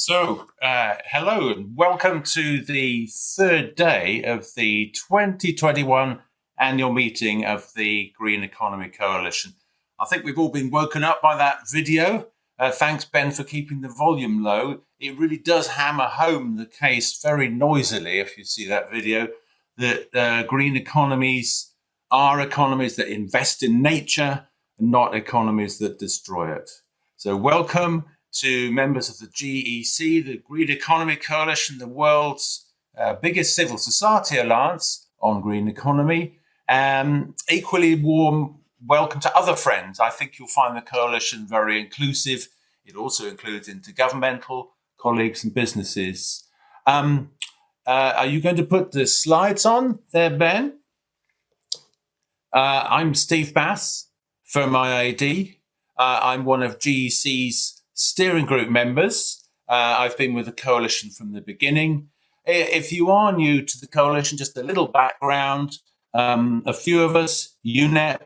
Hello and welcome to the third day of the 2021 annual meeting of the Green Economy Coalition. I think we've all been woken up by that video. Thanks, Ben, for keeping the volume low. It really does hammer home the case very noisily, if you see that video, that green economies are economies that invest in nature and not economies that destroy it. So welcome to members of the GEC, the Green Economy Coalition, the world's biggest civil society alliance on green economy. Equally warm welcome to other friends. I think you'll find the coalition very inclusive. It also includes intergovernmental colleagues and businesses. Are you going to put the slides on there, Ben? I'm Steve Bass from IAD. I'm one of GEC's steering group members. I've been with the coalition from the beginning. If you are new to the coalition, just a little background. A few of us, UNEP,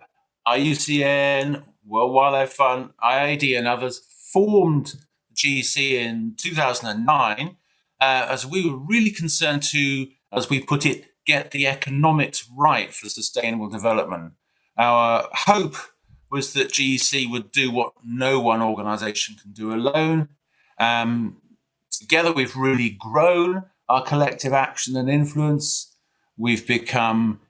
IUCN, World Wildlife Fund, IAD and others formed GEC in 2009 as we were really concerned to, as we put it, get the economics right for sustainable development. Our hope was that GEC would do what no one organisation can do alone. Together, we've really grown our collective action and influence. We've become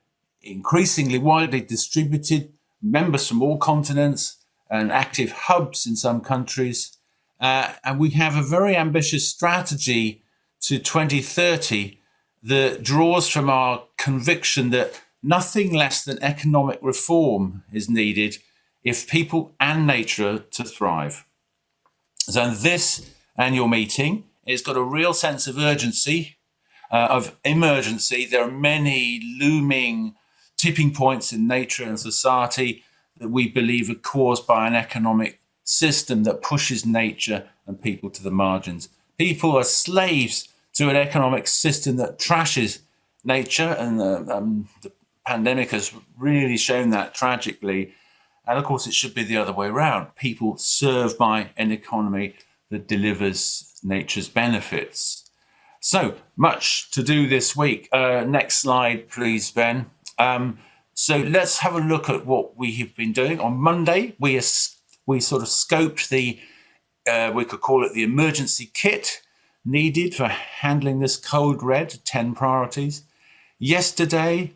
increasingly widely distributed, members from all continents and active hubs in some countries. And we have a very ambitious strategy to 2030 that draws from our conviction that nothing less than economic reform is needed if people and nature are to thrive. So this annual meeting has got a real sense of urgency, of emergency. There are many looming tipping points in nature and society that we believe are caused by an economic system that pushes nature and people to the margins. People are slaves to an economic system that trashes nature, and the pandemic has really shown that tragically. And of course, it should be the other way around. People served by an economy that delivers nature's benefits. So much to do this week. Next slide, please, Ben. So let's have a look at what we have been doing. On Monday, we sort of scoped the, we could call it the emergency kit needed for handling this code red, 10 priorities. Yesterday,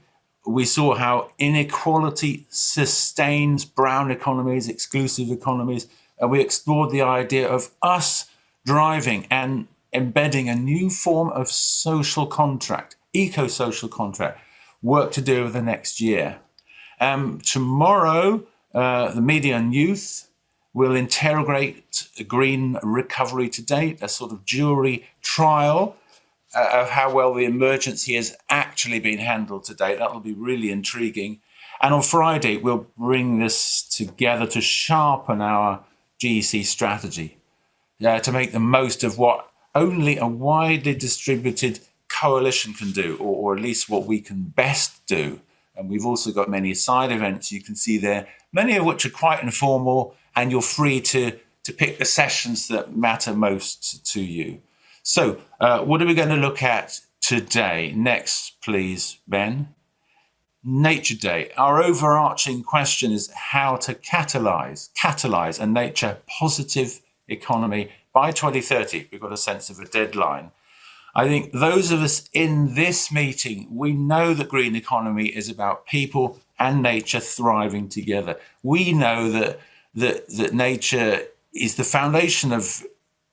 we saw how inequality sustains brown economies, exclusive economies, and we explored the idea of us driving and embedding a new form of social contract, eco-social contract, work to do over the next year. Tomorrow, the media and youth will interrogate the green recovery to date, a sort of jury trial of how well the emergency has actually been handled to date. That will be really intriguing. And on Friday, we'll bring this together to sharpen our GEC strategy, to make the most of what only a widely distributed coalition can do, or at least what we can best do. And we've also got many side events you can see there, many of which are quite informal, and you're free to pick the sessions that matter most to you. So what are we going to look at today? Next, please, Ben. Nature Day. Our overarching question is how to catalyze a nature positive economy by 2030. We've got a sense of a deadline. I think those of us in this meeting, we know that green economy is about people and nature thriving together. We know that nature is the foundation of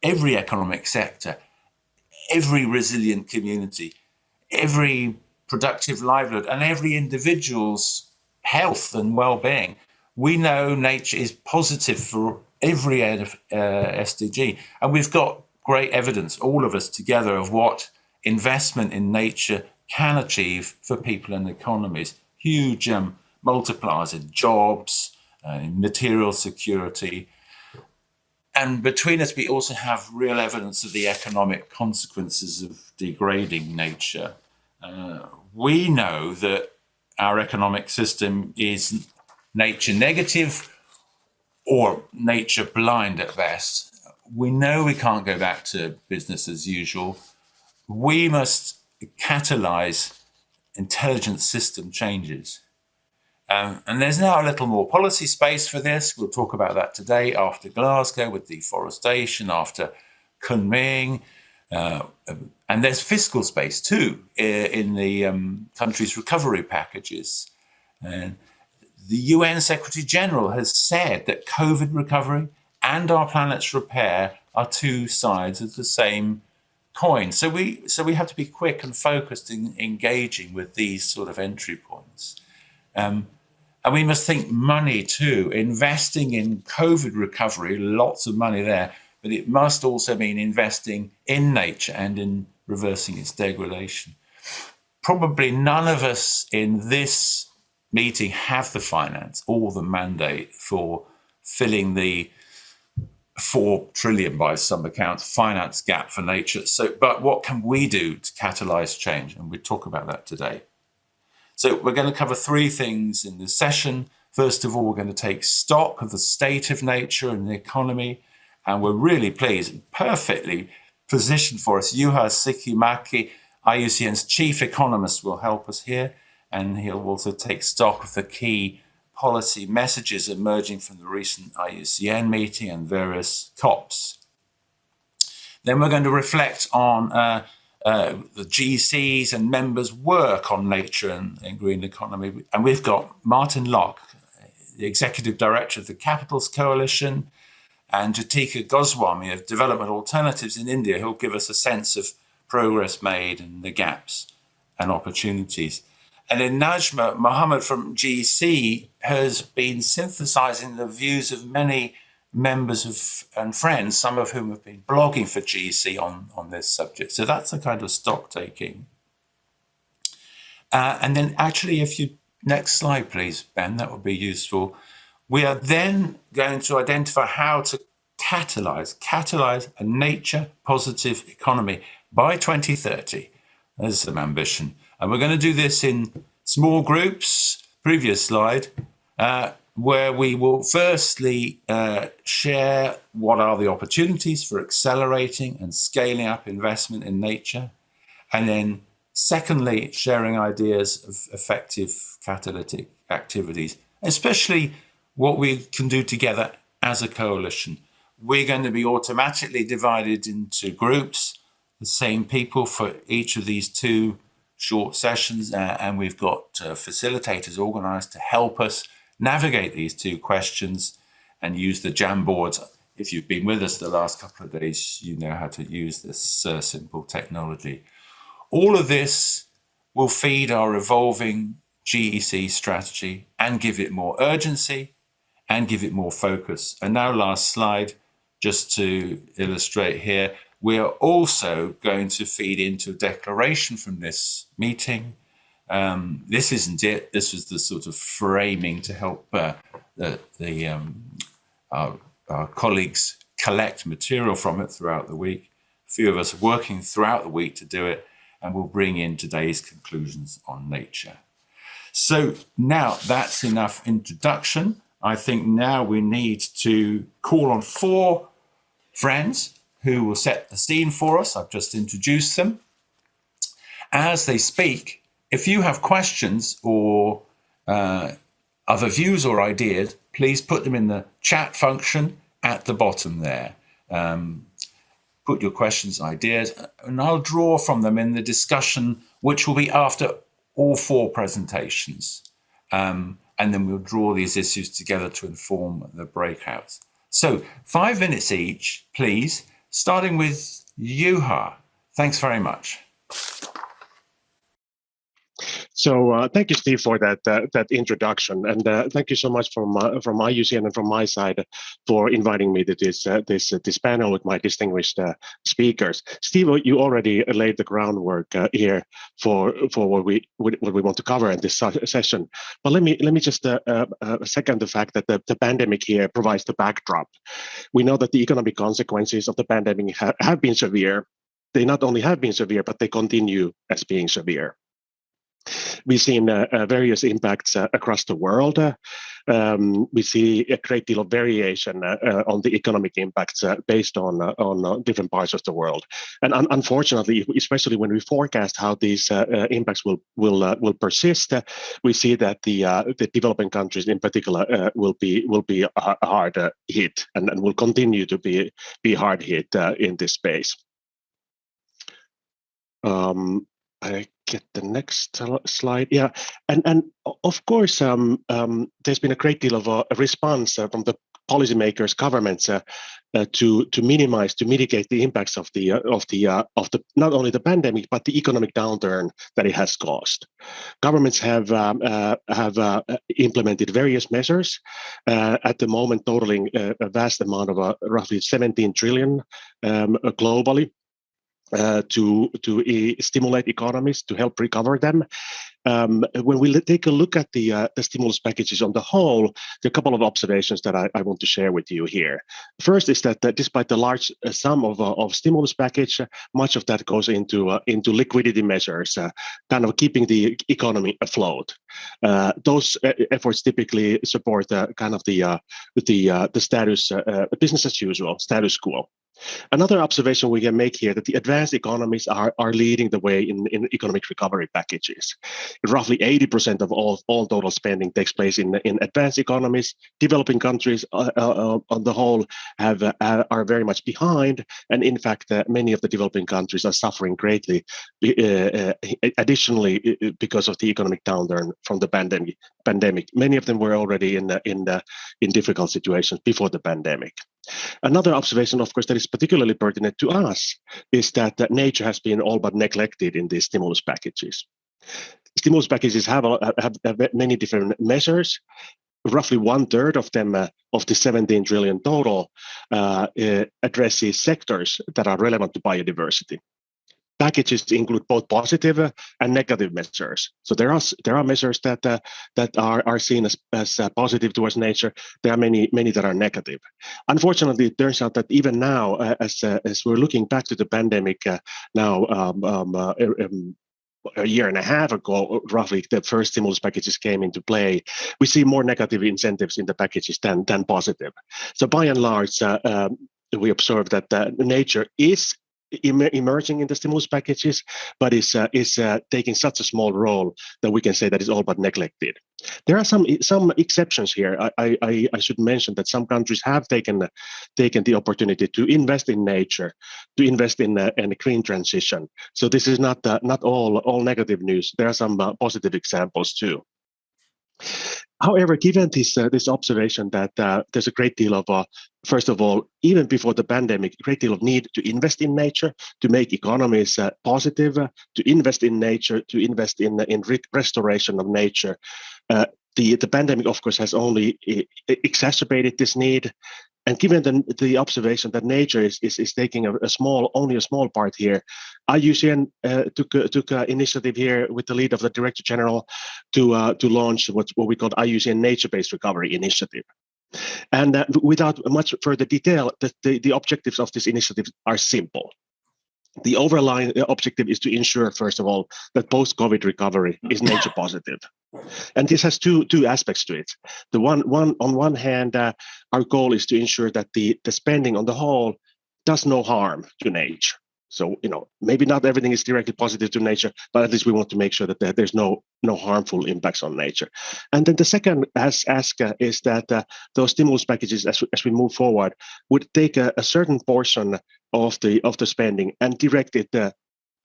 every economic sector, every resilient community, every productive livelihood, and every individual's health and well-being. We know nature is positive for every SDG, and we've got great evidence, all of us together, of what investment in nature can achieve for people and economies. Huge multipliers in jobs, in material security. And between us, we also have real evidence of the economic consequences of degrading nature. We know that our economic system is nature negative or nature blind at best. we know we can't go back to business as usual. We must catalyze intelligent system changes. And there's now a little more policy space for this. We'll talk about that today after Glasgow with deforestation, after Kunming. And there's fiscal space too in the country's recovery packages. And the UN Secretary General has said that COVID recovery and our planet's repair are two sides of the same coin. So we have to be quick and focused in engaging with these sort of entry points. And we must think money too, investing in COVID recovery, lots of money there, but it must also mean investing in nature and in reversing its degradation. Probably none of us in this meeting have the finance or the mandate for filling the 4 trillion by some accounts finance gap for nature. But what can we do to catalyze change? And we'll talk about that today. So we're going to cover 3 things in this session. First of all, we're going to take stock of the state of nature and the economy. And we're really pleased, perfectly positioned for us. Juha Sikimäki, IUCN's chief economist, will help us here. And he'll also take stock of the key policy messages emerging from the recent IUCN meeting and various COPs. Then we're going to reflect on the GEC's and members' work on nature and green economy. And we've got Martin Locke, the executive director of the Capitals Coalition, and Jyotika Goswami of Development Alternatives in India, who'll give us a sense of progress made and the gaps and opportunities. And then Najma Mohammed from GEC has been synthesizing the views of many members and friends, some of whom have been blogging for GEC on this subject. So that's a kind of stock taking. And then actually, if you, next slide, please, Ben, that would be useful. We are then going to identify how to catalyze a nature positive economy by 2030. There's some ambition. And we're going to do this in small groups, previous slide, where we will firstly share what are the opportunities for accelerating and scaling up investment in nature. And then secondly, sharing ideas of effective catalytic activities, especially what we can do together as a coalition. We're going to be automatically divided into groups, the same people for each of these 2 short sessions, and we've got facilitators organized to help us navigate these 2 questions and use the Jamboards. If you've been with us the last couple of days, you know how to use this simple technology. All of this will feed our evolving GEC strategy and give it more urgency and give it more focus. And now last slide, just to illustrate here, we are also going to feed into a declaration from this meeting. This isn't it. This was the sort of framing to help our colleagues collect material from it throughout the week. A few of us are working throughout the week to do it, and we'll bring in today's conclusions on nature. So now that's enough introduction. I think now we need to call on 4 friends who will set the scene for us. I've just introduced them. As they speak, if you have questions or other views or ideas, please put them in the chat function at the bottom there. Put your questions, ideas, and I'll draw from them in the discussion, which will be after all 4 presentations. And then we'll draw these issues together to inform the breakouts. So 5 minutes each, please, starting with Juha. Thanks very much. So thank you, Steve, for that introduction, and thank you so much from IUCN and from my side for inviting me to this panel with my distinguished speakers. Steve, you already laid the groundwork here for what we want to cover in this session. But let me just second the fact that the pandemic here provides the backdrop. We know that the economic consequences of the pandemic have been severe. They not only have been severe, but they continue as being severe. We've seen various impacts across the world. We see a great deal of variation on the economic impacts based on different parts of the world. And unfortunately, especially when we forecast how these impacts will persist, we see that the developing countries in particular will be hard hit and will continue to be hard hit in this space. I get the next slide. Yeah, and of course, there's been a great deal of a response from the policymakers, governments, to mitigate the impacts of the not only the pandemic but the economic downturn that it has caused. Governments have implemented various measures at the moment, totaling a vast amount of roughly 17 trillion globally. To stimulate economies, to help recover them. When we take a look at the stimulus packages on the whole, there are a couple of observations that I want to share with you here. First is that despite the large sum of stimulus package, much of that goes into liquidity measures, kind of keeping the economy afloat. Those efforts typically support kind of the status business as usual, status quo. Another observation we can make here that the advanced economies are leading the way in economic recovery packages. Roughly 80% of all total spending takes place in advanced economies. Developing countries on the whole are very much behind, and in fact, many of the developing countries are suffering greatly. Additionally, because of the economic downturn from the pandemic, many of them were already in difficult situations before the pandemic. Another observation, of course, that is particularly pertinent to us is that nature has been all but neglected in these stimulus packages. Stimulus packages have many different measures. Roughly 1/3 of them, of the 17 trillion total, addresses sectors that are relevant to biodiversity. Packages include both positive and negative measures. So there are measures that are seen as positive towards nature. There are many that are negative. Unfortunately, it turns out that even now, as we're looking back to the pandemic a year and a half ago, roughly, the first stimulus packages came into play, we see more negative incentives in the packages than positive. So by and large, we observe that nature is emerging in the stimulus packages, but is taking such a small role that we can say that is all but neglected. There are some exceptions here. I should mention that some countries have taken the opportunity to invest in nature, to invest in a green transition. So this is not all negative news. There are some positive examples too. However, given this observation that there's a great deal of, first of all, even before the pandemic, a great deal of need to invest in nature, to make economies positive, to invest in nature, to invest in restoration of nature. The pandemic, of course, has only exacerbated this need. And given the observation that nature is taking only a small part here, IUCN took initiative here with the lead of the Director General to launch what we call IUCN Nature-Based Recovery Initiative. And without much further detail, the objectives of this initiative are simple. The overlying objective is to ensure, first of all, that post-COVID recovery is nature positive. And this has two aspects to it. On one hand, our goal is to ensure that the spending on the whole does no harm to nature. So, maybe not everything is directly positive to nature, but at least we want to make sure that there's no harmful impacts on nature. And then the second ask is that those stimulus packages, as we move forward, would take a certain portion of the spending and direct it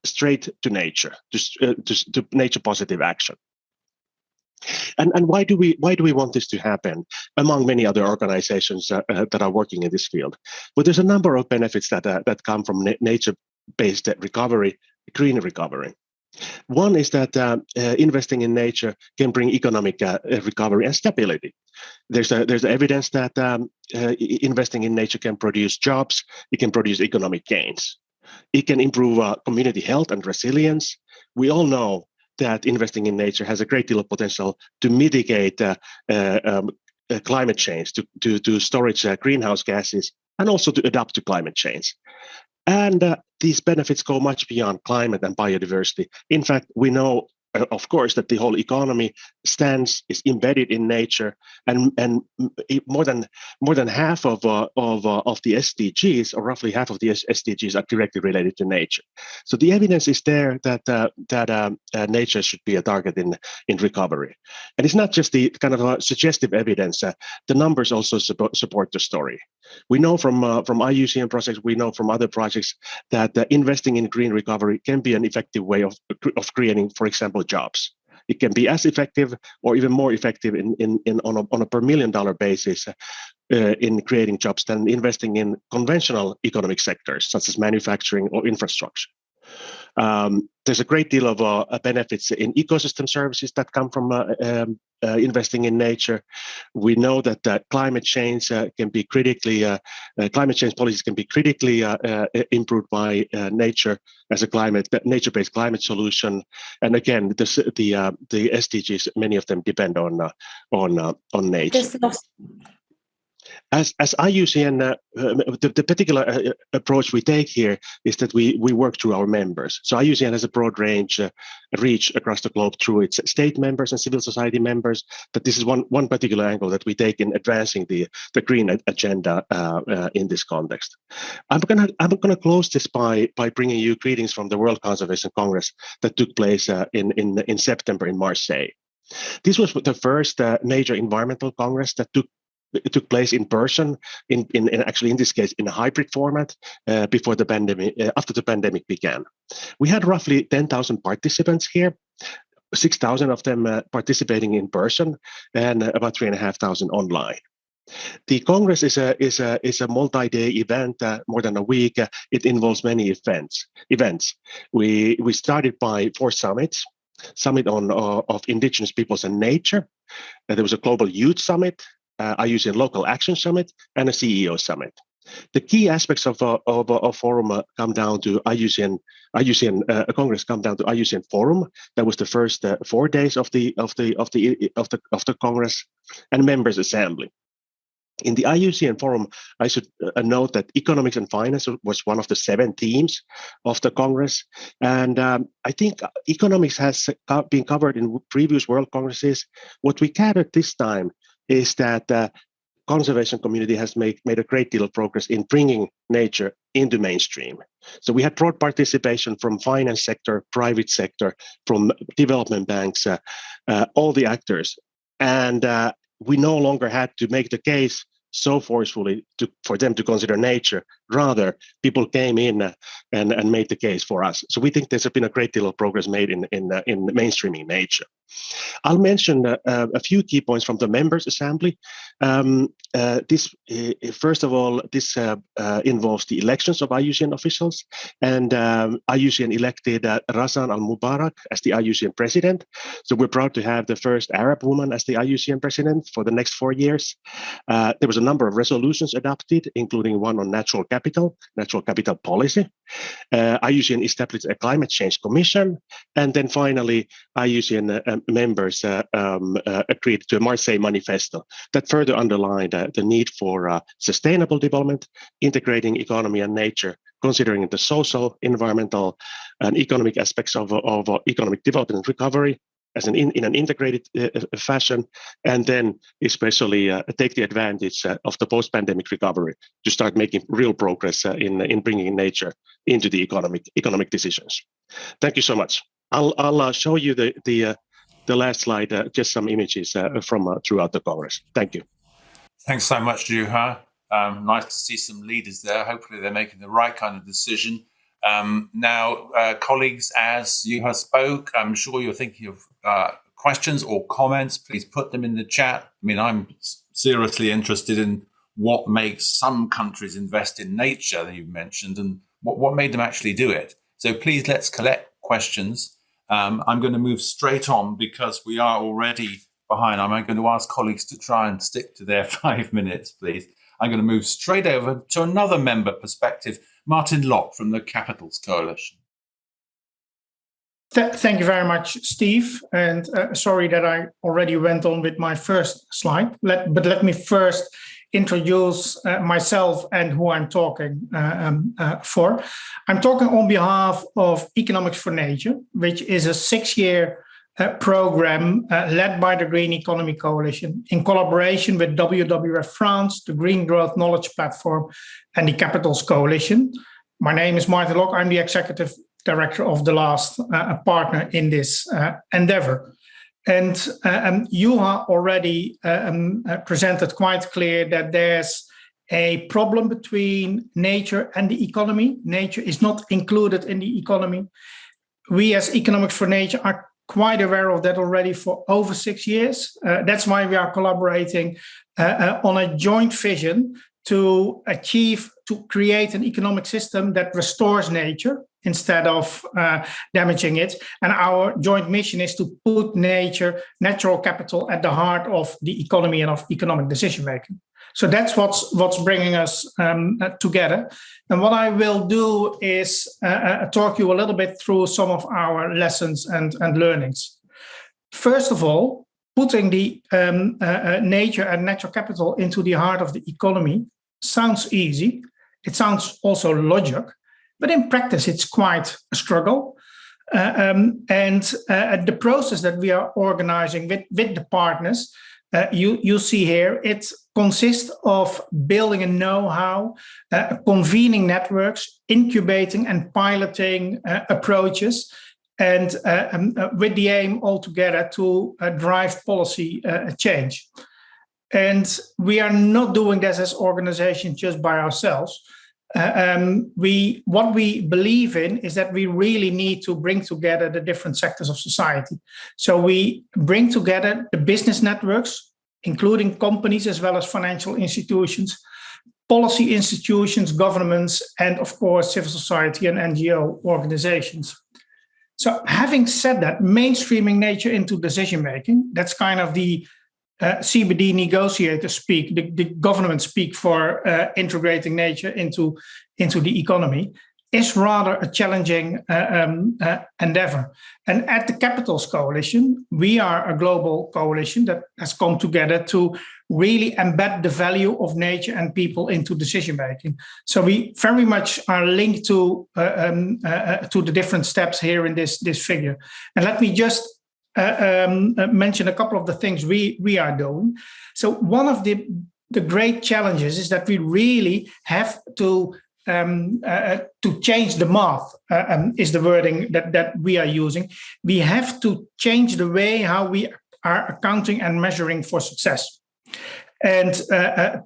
straight to nature, to nature positive action. And why do we want this to happen among many other organizations that are working in this field? Well, there's a number of benefits that come from nature-based recovery, green recovery. One is that investing in nature can bring economic recovery and stability. There's evidence that investing in nature can produce jobs. It can produce economic gains. It can improve community health and resilience. We all know that investing in nature has a great deal of potential to mitigate climate change, to storage greenhouse gases, and also to adapt to climate change. And these benefits go much beyond climate and biodiversity. In fact, we know of course, that the whole economy is embedded in nature, and more than half of the SDGs, or roughly half of the SDGs, are directly related to nature. So the evidence is there that nature should be a target in recovery, and it's not just the kind of suggestive evidence. The numbers also support the story. We know from IUCN projects, we know from other projects that investing in green recovery can be an effective way of creating, for example, jobs. It can be as effective or even more effective on a per $1 million basis in creating jobs than investing in conventional economic sectors such as manufacturing or infrastructure. There's a great deal of benefits in ecosystem services that come from investing in nature. We know that climate change policies can be critically improved by nature as a nature-based climate solution. And again, the SDGs, many of them depend on nature. As IUCN, the particular approach we take here is that we work through our members. So IUCN has a broad reach across the globe through its state members and civil society members. But this is one particular angle that we take in advancing the green agenda in this context. I'm gonna close this by bringing you greetings from the World Conservation Congress that took place in September in Marseille. This was the first major environmental congress that took place in person, actually in this case in a hybrid format before the pandemic, after the pandemic began. We had roughly 10,000 participants here, 6,000 of them participating in person, and about 3,500 online. The Congress is a multi-day event, more than a week. It involves many events. We started by 4 summits. Summit of Indigenous Peoples and Nature. There was a Global Youth Summit, IUCN Local Action Summit, and a CEO Summit. The key aspects of forum come down to IUCN Congress come down to IUCN Forum. That was the first 4 days of the Congress, and Members Assembly. In the IUCN Forum, I should note that economics and finance was one of the 7 themes of the Congress. And I think economics has been covered in previous World Congresses. What we gathered this time is that the conservation community has made a great deal of progress in bringing nature into mainstream. So we had broad participation from finance sector, private sector, from development banks, all the actors. And we no longer had to make the case so forcefully for them to consider nature. Rather, people came in and made the case for us. So we think there's been a great deal of progress made in mainstreaming nature. I'll mention a few key points from the Members Assembly. First of all, this involves the elections of IUCN officials, and IUCN elected Razan Al-Mubarak as the IUCN president. So we're proud to have the first Arab woman as the IUCN president for the next 4 years. There was a number of resolutions adopted, including one on natural capital policy. IUCN established a climate change commission, and then finally, IUCN members agreed to a Marseille Manifesto that further underlined the need for sustainable development, integrating economy and nature, considering the social, environmental, and economic aspects of economic development and recovery as in an integrated fashion, and then especially take the advantage of the post-pandemic recovery to start making real progress in bringing nature into the economic decisions. Thank you so much. I'll show you the last slide, just some images from throughout the Congress. Thank you. Thanks so much, Juha. Nice to see some leaders there. Hopefully they're making the right kind of decision. Now, colleagues, as Juha spoke, I'm sure you're thinking of questions or comments. Please put them in the chat. I mean, I'm seriously interested in what makes some countries invest in nature that you've mentioned, and what made them actually do it. So please, let's collect questions. I'm going to move straight on because we are already behind. I'm going to ask colleagues to try and stick to their 5 minutes, please. I'm going to move straight over to another member perspective, Martin Locke from the Capitals Coalition. Thank you very much, Steve. And sorry that I already went on with my first slide. But let me first introduce myself and who I'm talking for. I'm talking on behalf of Economics for Nature, which is a 6-year program led by the Green Economy Coalition in collaboration with WWF France, the Green Growth Knowledge Platform, and the Capitals Coalition. My name is Martin Lok. I'm the executive director of the last partner in this endeavor. And Juha already presented quite clear that there's a problem between nature and the economy. Nature is not included in the economy. We as Economics for Nature are quite aware of that already for over 6 years. That's why we are collaborating on a joint vision to create an economic system that restores nature instead of damaging it. And our joint mission is to put nature, natural capital, at the heart of the economy and of economic decision making. So that's what's bringing us together. And what I will do is talk you a little bit through some of our lessons and learnings. First of all, putting the nature and natural capital into the heart of the economy sounds easy. It sounds also logic, but in practice, it's quite a struggle. The process that we are organizing with the partners, you see here, it consists of building a know-how, convening networks, incubating and piloting approaches, and with the aim altogether to drive policy change. And we are not doing this as organizations just by ourselves. What we believe in is that we really need to bring together the different sectors of society. So we bring together the business networks, including companies as well as financial institutions, policy institutions, governments, and of course, civil society and NGO organizations. So having said that, mainstreaming nature into decision-making, that's kind of the CBD negotiators speak, the government speak for integrating nature into the economy, is rather a challenging endeavor. And at the Capitals Coalition, we are a global coalition that has come together to really embed the value of nature and people into decision-making. So we very much are linked to the different steps here in this figure. And let me just mention a couple of the things we are doing. So one of the great challenges is that we really have to change the math, is the wording that we are using. We have to change the way how we are accounting and measuring for success. And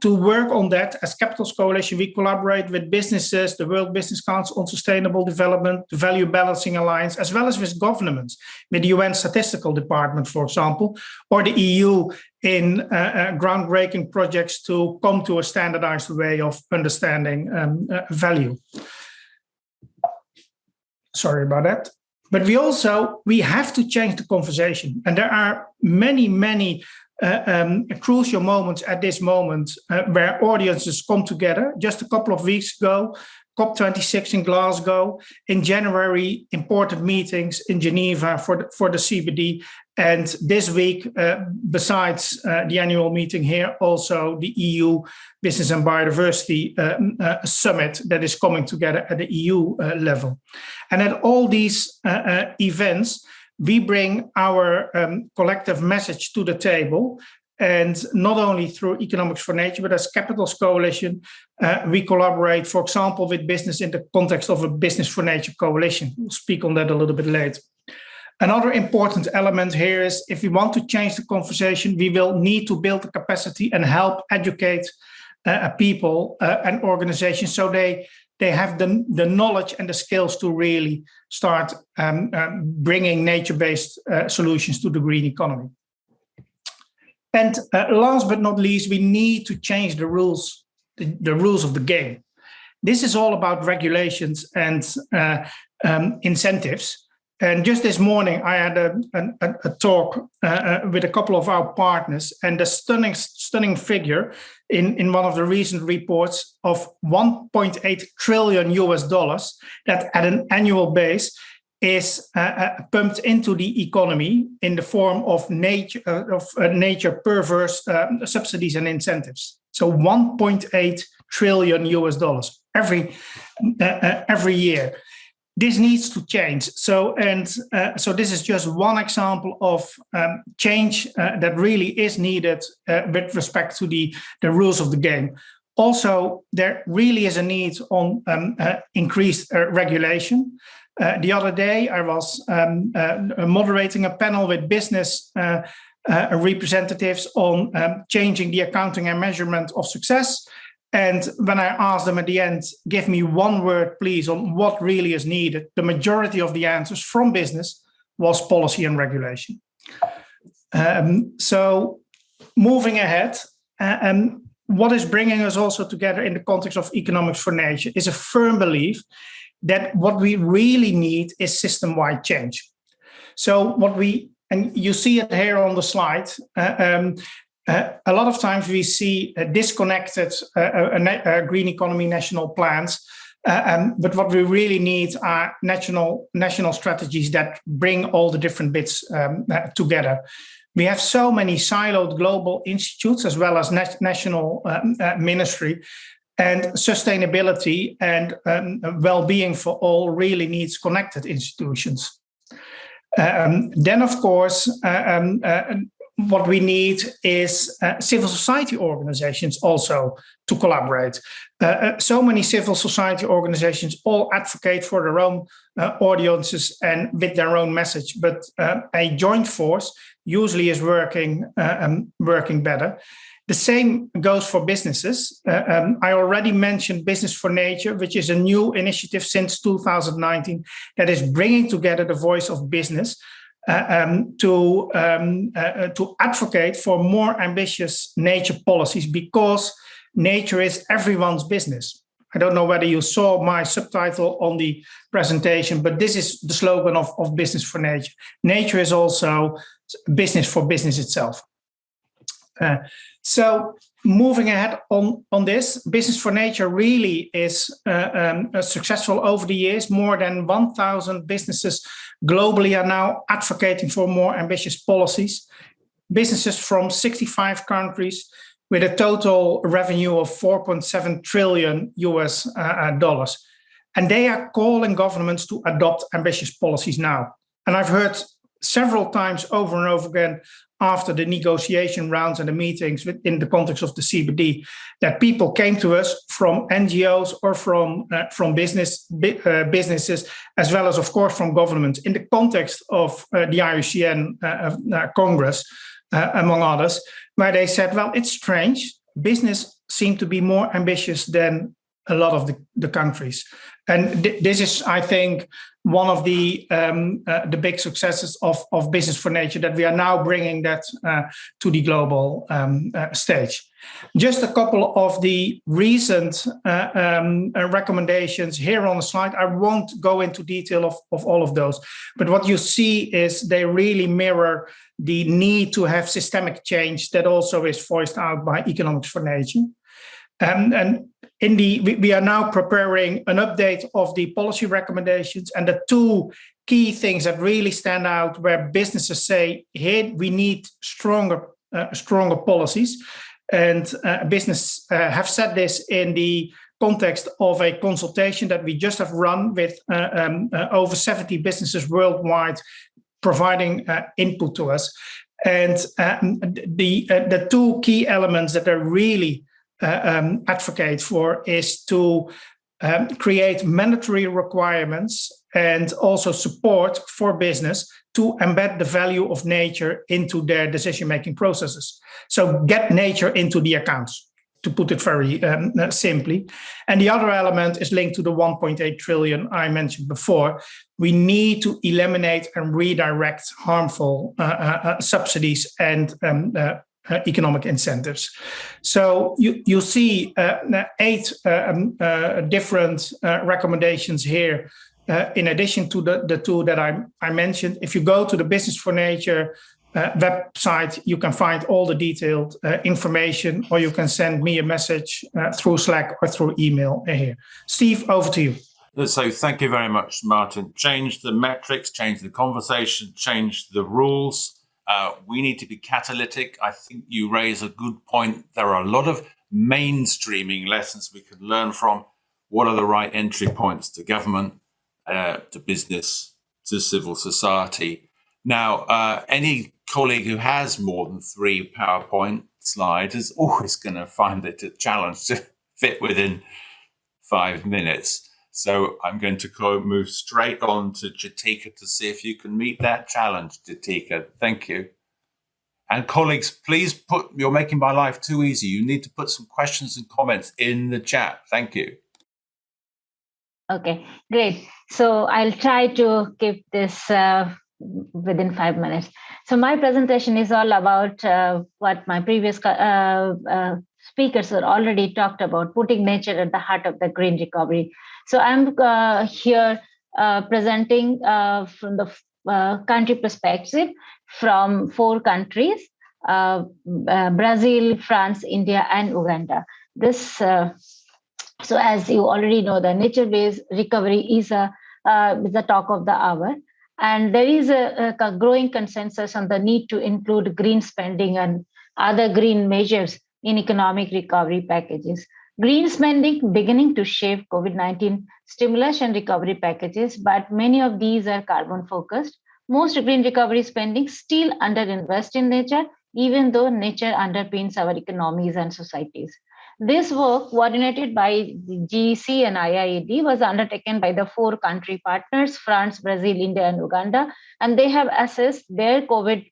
to work on that, as Capitals Coalition, we collaborate with businesses, the World Business Council on Sustainable Development, the Value Balancing Alliance, as well as with governments, with the UN Statistical Department, for example, or the EU in groundbreaking projects to come to a standardized way of understanding value. Sorry about that. But we have to change the conversation. And there are many crucial moments at this moment where audiences come together. Just a couple of weeks ago, COP26 in Glasgow. In January, important meetings in Geneva for the CBD. And this week, besides the annual meeting here, also the EU Business and Biodiversity Summit that is coming together at the EU level. And at all these events, we bring our collective message to the table. And not only through Economics for Nature, but as Capitals Coalition, we collaborate, for example, with business in the context of a Business for Nature coalition. We'll speak on that a little bit later. Another important element here is if we want to change the conversation, we will need to build the capacity and help educate people and organizations so they have the knowledge and the skills to really start bringing nature-based solutions to the green economy. And last but not least, we need to change the rules of the game. This is all about regulations and incentives. And just this morning, I had a talk with a couple of our partners, and the stunning figure in one of the recent reports of $1.8 trillion that at an annual base is pumped into the economy in the form of nature perverse subsidies and incentives. So $1.8 trillion every year. this needs to change. So this is just one example of change that really is needed with respect to the rules of the game. Also, there really is a need on increased regulation. The other day, I was moderating a panel with business representatives on changing the accounting and measurement of success. And when I asked them at the end, give me one word, please, on what really is needed, the majority of the answers from business was policy and regulation. So moving ahead, what is bringing us also together in the context of economics for nature is a firm belief that what we really need is system-wide change. So and you see it here on the slide, a lot of times we see disconnected green economy national plans, but what we really need are national strategies that bring all the different bits together. We have so many siloed global institutes as well as national ministry, and sustainability and well-being for all really needs connected institutions. Then, of course, what we need is civil society organizations also to collaborate. So many civil society organizations all advocate for their own audiences and with their own message, but a joint force usually is working better. The same goes for businesses. I already mentioned Business for Nature, which is a new initiative since 2019 that is bringing together the voice of business to advocate for more ambitious nature policies, because nature is everyone's business. I don't know whether you saw my subtitle on the presentation, but this is the slogan of Business for Nature. Nature is also business for business itself. So moving ahead on this, Business for Nature really is successful over the years. More than 1,000 businesses globally are now advocating for more ambitious policies. Businesses from 65 countries with a total revenue of $4.7 trillion US dollars. And they are calling governments to adopt ambitious policies now. And I've heard several times over and over again after the negotiation rounds and the meetings in the context of the CBD, that people came to us from NGOs or from businesses, as well as, of course, from governments in the context of the IUCN Congress, among others, where they said, well, it's strange. Business seemed to be more ambitious than a lot of the countries. And this is, I think, one of the big successes of Business for Nature, that we are now bringing that to the global stage. Just a couple of the recent recommendations here on the slide. I won't go into detail of all of those, but what you see is they really mirror the need to have systemic change that also is voiced out by Economics for Nature. And we are now preparing an update of the policy recommendations, and the two key things that really stand out where businesses say, hey, we need stronger policies. And business have said this in the context of a consultation that we just have run with over 70 businesses worldwide, providing input to us. And the two key elements that are really advocate for is to create mandatory requirements and also support for business to embed the value of nature into their decision-making processes. So get nature into the accounts, to put it very simply. And the other element is linked to the 1.8 trillion I mentioned before. We need to eliminate and redirect harmful subsidies and economic incentives. So you see 8 different recommendations here, in addition to the two that I mentioned. If you go to the Business for Nature website, you can find all the detailed information, or you can send me a message through Slack or through email here. Steve, over to you. So thank you very much, Martin. Change the metrics, change the conversation, change the rules. We need to be catalytic. I think you raise a good point. There are a lot of mainstreaming lessons we could learn from. What are the right entry points to government? to business, to civil society. Now, any colleague who has more than 3 PowerPoint slides is always going to find it a challenge to fit within 5 minutes. So I'm going to move straight on to Jatika to see if you can meet that challenge, Jatika. Thank you. And colleagues, please you're making my life too easy. You need to put some questions and comments in the chat. Thank you. Okay, great. So I'll try to keep this within 5 minutes. So my presentation is all about what my previous speakers have already talked about, putting nature at the heart of the green recovery. So I'm here presenting from the country perspective from 4 countries, Brazil, France, India, and Uganda. So as you already know, the nature-based recovery is the talk of the hour. And there is a growing consensus on the need to include green spending and other green measures in economic recovery packages. Green spending beginning to shape COVID-19 stimulus and recovery packages, but many of these are carbon focused. Most green recovery spending still underinvest in nature, even though nature underpins our economies and societies. This work, coordinated by the GEC and IIED, was undertaken by the 4 country partners, France, Brazil, India, and Uganda, and they have assessed their COVID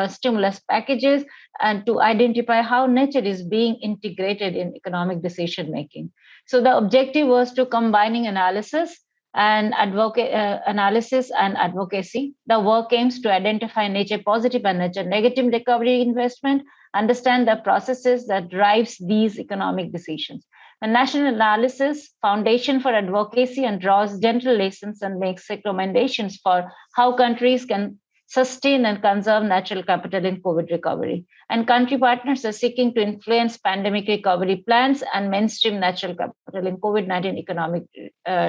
stimulus packages and to identify how nature is being integrated in economic decision making. So the objective was to combining analysis and analysis and advocacy. The work aims to identify nature positive and nature negative recovery investment, understand the processes that drives these economic decisions. The national analysis foundation for advocacy and draws general lessons and makes recommendations for how countries can sustain and conserve natural capital in COVID recovery. And country partners are seeking to influence pandemic recovery plans and mainstream natural capital in COVID-19 economic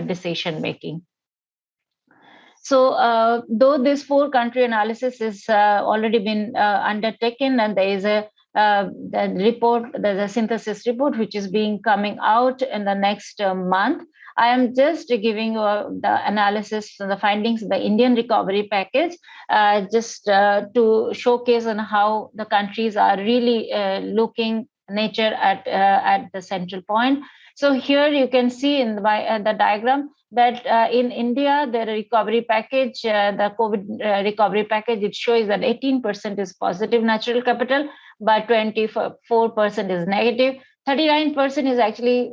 decision making. So though this 4 country analysis is already been undertaken, and there is the report, there's a synthesis report which is being coming out in the next month. I am just giving the analysis and the findings of the Indian recovery package, just to showcase on how the countries are really looking nature at the central point. So here you can see in the diagram that in India, the recovery package, the COVID recovery package, it shows that 18% is positive natural capital, but 24% is negative. 39% is actually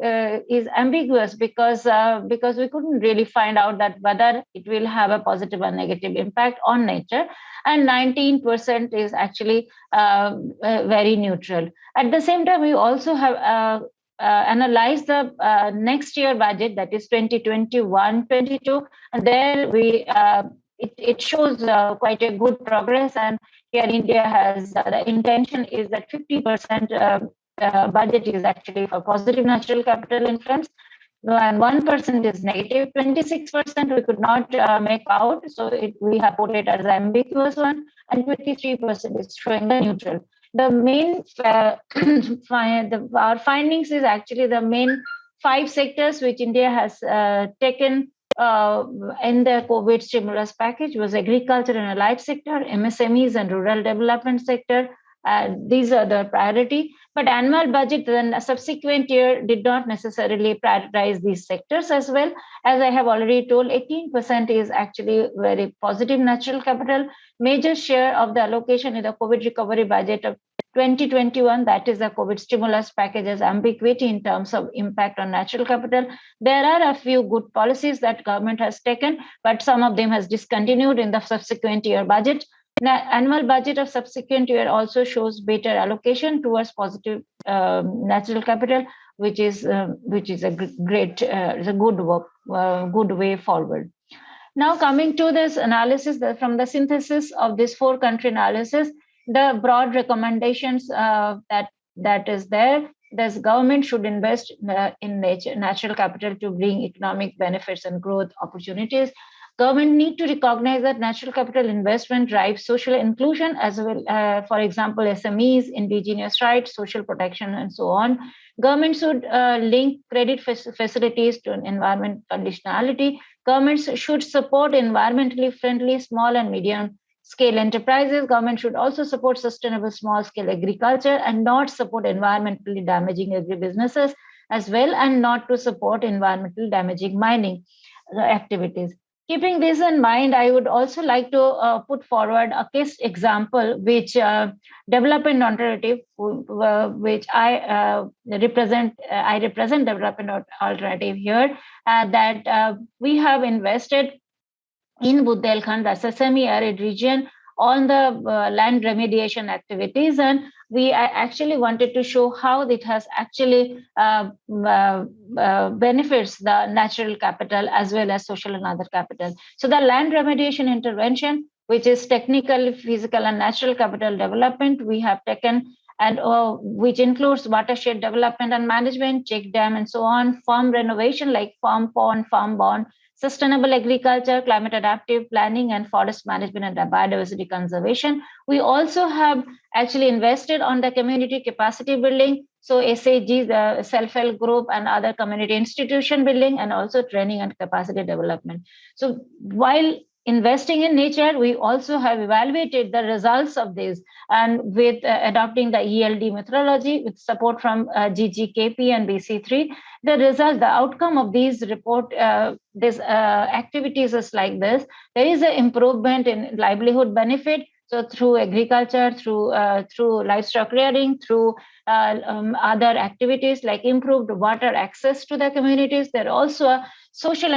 is ambiguous because we couldn't really find out that whether it will have a positive or negative impact on nature, and 19% is actually very neutral. At the same time, we also have analyzed the next year budget, that is 2021-22, and there it shows quite a good progress. And here India has the intention is that 50% budget is actually for positive natural capital influence, and 1% is negative. 26% we could not make out, so we have put it as an ambiguous one, and 23% is showing the neutral. The main our findings is actually the main 5 sectors which India has taken in the COVID stimulus package was agriculture and allied sector, MSMEs and rural development sector. These are the priority, but annual budget then a subsequent year did not necessarily prioritize these sectors as well. As I have already told, 18% is actually very positive natural capital. Major share of the allocation in the COVID recovery budget of 2021, that is the COVID stimulus package, has ambiguity in terms of impact on natural capital. There are a few good policies that government has taken, but some of them has discontinued in the subsequent year budget. Annual budget of subsequent year also shows better allocation towards positive natural capital, which is a great, a good way forward. Now coming to this analysis, from the synthesis of this 4 country analysis, the broad recommendations that is there. This government should invest in natural capital to bring economic benefits and growth opportunities. Government need to recognize that natural capital investment drives social inclusion as well, for example, SMEs, indigenous rights, social protection, and so on. Governments should link credit facilities to environment conditionality. Governments should support environmentally friendly small and medium scale enterprises. Government should also support sustainable small scale agriculture and not support environmentally damaging agribusinesses as well, and not to support environmentally damaging mining activities. Keeping this in mind, I would also like to put forward a case example which development alternative, which I represent. I represent development alternative here. That we have invested in Bundelkhand, that's a semi-arid region, on the land remediation activities, and we actually wanted to show how it has actually benefits the natural capital as well as social and other capital. So the land remediation intervention, which is technical, physical, and natural capital development, we have taken, and which includes watershed development and management, check dam, and so on, farm renovation like farm pond, farm bond, sustainable agriculture, climate adaptive planning, and forest management and biodiversity conservation. We also have actually invested on the community capacity building, so SAG, the self-help group, and other community institution building, and also training and capacity development. So while investing in nature, we also have evaluated the results of this, and with adopting the ELD methodology with support from GGKP and BC3, the outcome of these activities is like this. There is an improvement in livelihood benefit. So through agriculture, through livestock rearing, through other activities like improved water access to the communities, there are also social,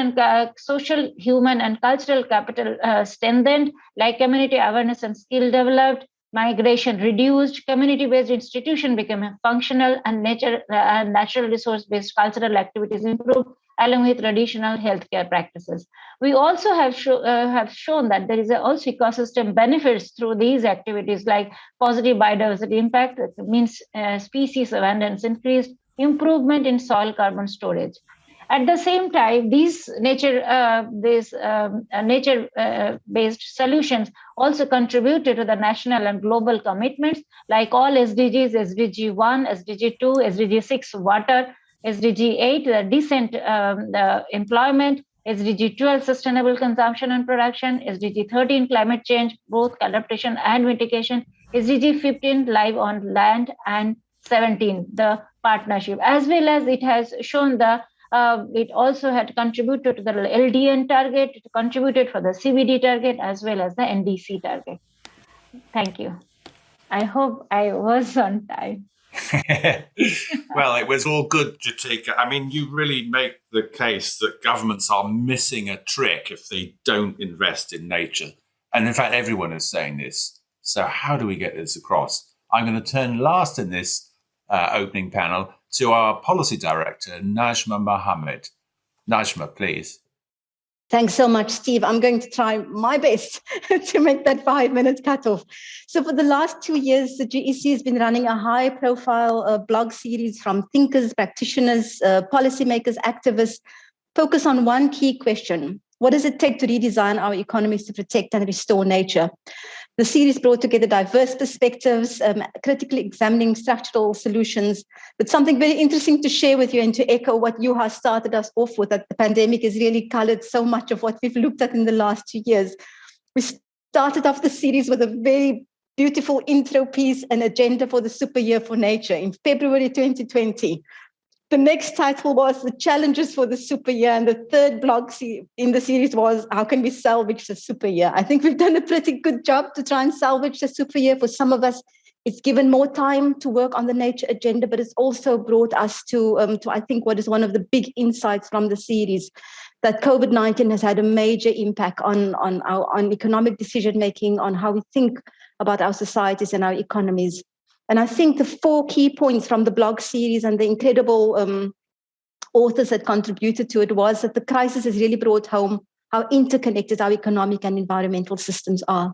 human, and cultural capital strengthened, like community awareness and skill developed, migration reduced, community-based institution became functional, and natural resource-based cultural activities improved, along with traditional healthcare practices. We also have shown that there is also ecosystem benefits through these activities, like positive biodiversity impact, it means species abundance increased, improvement in soil carbon storage. At the same time, these nature-based solutions also contributed to the national and global commitments, like all SDGs, SDG 1, SDG 2, SDG 6, water, SDG 8, the dissent, the employment, SDG 12, sustainable consumption and production, SDG 13, climate change, both adaptation and mitigation, SDG 15, live on land, and 17, the partnership, as well as it has shown it also had contributed to the LDN target, it contributed for the CBD target, as well as the NDC target. Thank you. I hope I was on time. Well, it was all good, Jatika. I mean, you really make the case that governments are missing a trick if they don't invest in nature. And in fact, everyone is saying this. So how do we get this across? I'm going to turn last in this opening panel to our policy director, Najma Mohammed. Najma, please. Thanks so much, Steve. I'm going to try my best to make that 5 minutes cutoff. So for the last 2 years, the GEC has been running a high-profile blog series from thinkers, practitioners, policymakers, activists, focus on one key question. What does it take to redesign our economies to protect and restore nature? The series brought together diverse perspectives, critically examining structural solutions, but something very interesting to share with you and to echo what Juha started us off with, that the pandemic has really colored so much of what we've looked at in the last 2 years. We started off the series with a very beautiful intro piece and agenda for the super year for nature in February 2020. The next title was The Challenges for the Super Year, and the third blog in the series was How Can We Salvage the Super Year? I think we've done a pretty good job to try and salvage the super year. For some of us, it's given more time to work on the nature agenda, but it's also brought us to I think, what is one of the big insights from the series, that COVID-19 has had a major impact on economic decision-making, on how we think about our societies and our economies. And I think the 4 key points from the blog series and the incredible authors that contributed to it was that the crisis has really brought home how interconnected our economic and environmental systems are.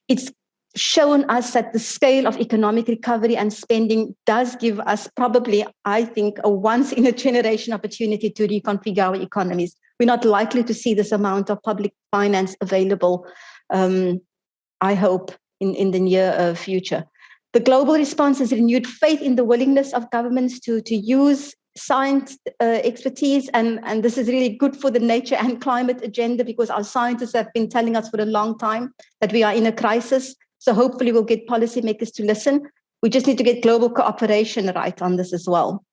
It's shown us that the scale of economic recovery and spending does give us probably, I think, a once-in-a-generation opportunity to reconfigure our economies. We're not likely to see this amount of public finance available, I hope, in the near future. The global response has renewed faith in the willingness of governments to use science expertise, and this is really good for the nature and climate agenda, because our scientists have been telling us for a long time that we are in a crisis. So hopefully we'll get policymakers to listen. We just need to get global cooperation right on this as well.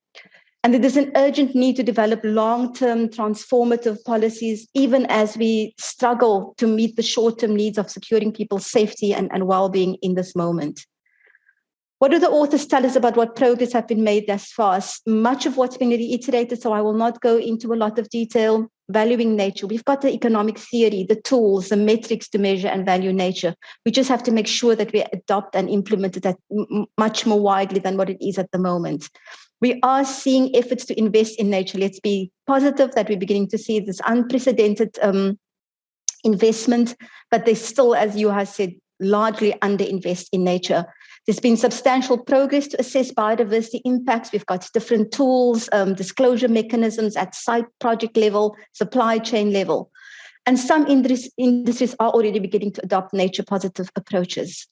And there's an urgent need to develop long-term transformative policies, even as we struggle to meet the short-term needs of securing people's safety and well-being in this moment. What do the authors tell us about what progress have been made thus far? Much of what's been reiterated, so I will not go into a lot of detail. Valuing nature. We've got the economic theory, the tools, the metrics to measure and value nature. We just have to make sure that we adopt and implement it much more widely than what it is at the moment. We are seeing efforts to invest in nature. Let's be positive that we're beginning to see this unprecedented investment, but they still, as you have said, largely underinvest in nature. There's been substantial progress to assess biodiversity impacts. We've got different tools, disclosure mechanisms at site project level, supply chain level. And some industries are already beginning to adopt nature positive approaches.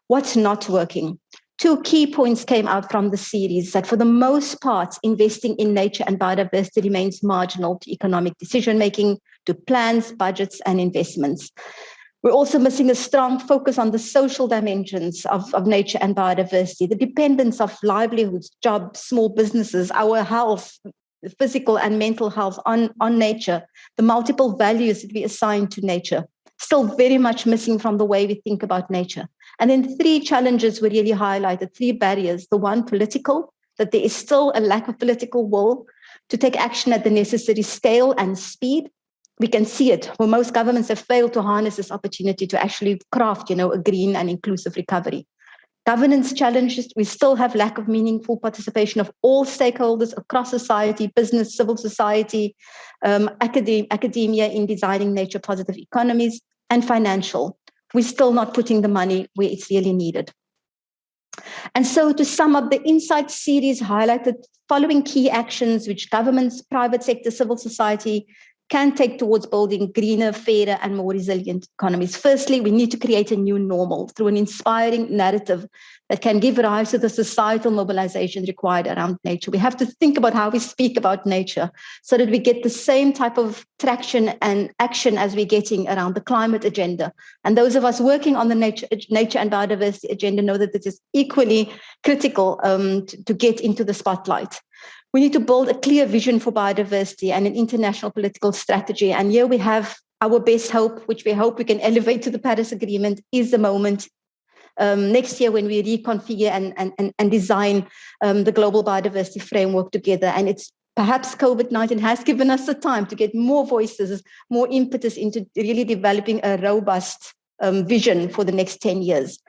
What's not working? Two key points came out from the series: that for the most part, investing in nature and biodiversity remains marginal to economic decision-making, to plans, budgets, and investments. We're also missing a strong focus on the social dimensions of nature and biodiversity, the dependence of livelihoods, jobs, small businesses, our health, physical and mental health on nature, the multiple values that we assign to nature, still very much missing from the way we think about nature. And then three challenges were really highlighted, three barriers. The one, political, that there is still a lack of political will to take action at the necessary scale and speed. We can see it, where most governments have failed to harness this opportunity to actually craft, a green and inclusive recovery. Governance challenges, we still have lack of meaningful participation of all stakeholders across society, business, civil society, academia in designing nature positive economies, and financial. We're still not putting the money where it's really needed. And so to sum up, the Insight series highlighted following key actions which governments, private sector, civil society can take towards building greener, fairer, and more resilient economies. Firstly, we need to create a new normal through an inspiring narrative that can give rise to the societal mobilization required around nature. We have to think about how we speak about nature so that we get the same type of traction and action as we're getting around the climate agenda. And those of us working on the nature and biodiversity agenda know that this is equally critical to get into the spotlight. We need to build a clear vision for biodiversity and an international political strategy. And here we have our best hope, which we hope we can elevate to the Paris Agreement, is the moment next year when we reconfigure and design the global biodiversity framework together. And it's perhaps COVID-19 has given us the time to get more voices, more impetus into really developing a robust vision for the next 10 years.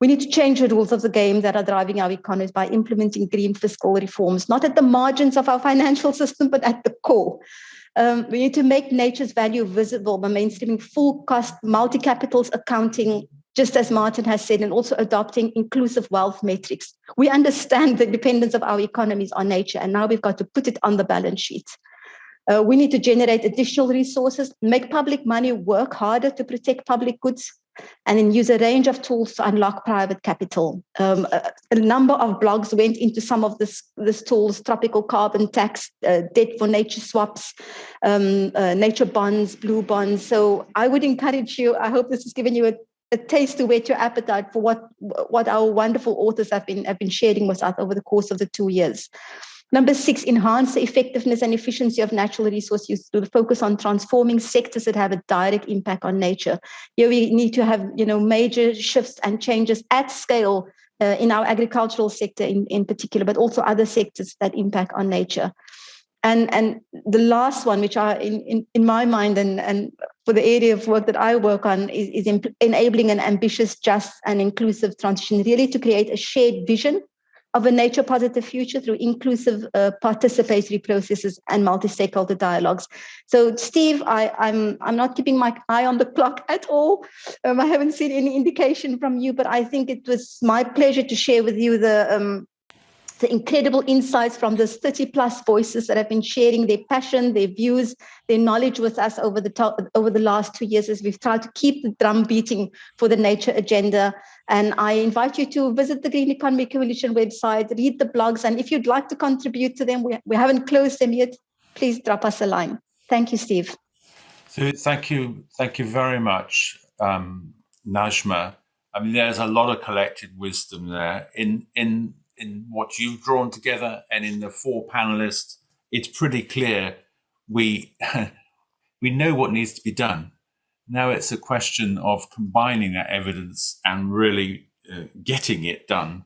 We need to change the rules of the game that are driving our economies by implementing green fiscal reforms, not at the margins of our financial system, but at the core. We need to make nature's value visible by mainstreaming full cost multi-capitals accounting, just as Martin has said, and also adopting inclusive wealth metrics. We understand the dependence of our economies on nature, and now we've got to put it on the balance sheet. We need to generate additional resources, make public money work harder to protect public goods, and then use a range of tools to unlock private capital. A number of blogs went into some of these tools: tropical carbon tax, debt for nature swaps, nature bonds, blue bonds. So I would encourage you, I hope this has given you a taste to whet your appetite for what our wonderful authors have been sharing with us over the course of the 2 years. Number 6, enhance the effectiveness and efficiency of natural resource use to focus on transforming sectors that have a direct impact on nature. Here we need to have, major shifts and changes at scale in our agricultural sector in particular, but also other sectors that impact on nature. And the last one, which are in my mind and for the area of work that I work on, is enabling an ambitious, just and inclusive transition, really to create a shared vision of a nature positive future through inclusive participatory processes and multi-stakeholder dialogues. So Steve, I'm not keeping my eye on the clock at all. I haven't seen any indication from you, but I think it was my pleasure to share with you the the incredible insights from those 30 plus voices that have been sharing their passion, their views, their knowledge with us over the last 2 years as we've tried to keep the drum beating for the nature agenda. And I invite you to visit the Green Economy Coalition website, read the blogs, and if you'd like to contribute to them, we haven't closed them yet, please drop us a line. Thank you, Steve. So thank you very much, Najma. I mean, there's a lot of collective wisdom there in what you've drawn together, and in the 4 panelists. It's pretty clear we know what needs to be done. Now it's a question of combining that evidence and really getting it done.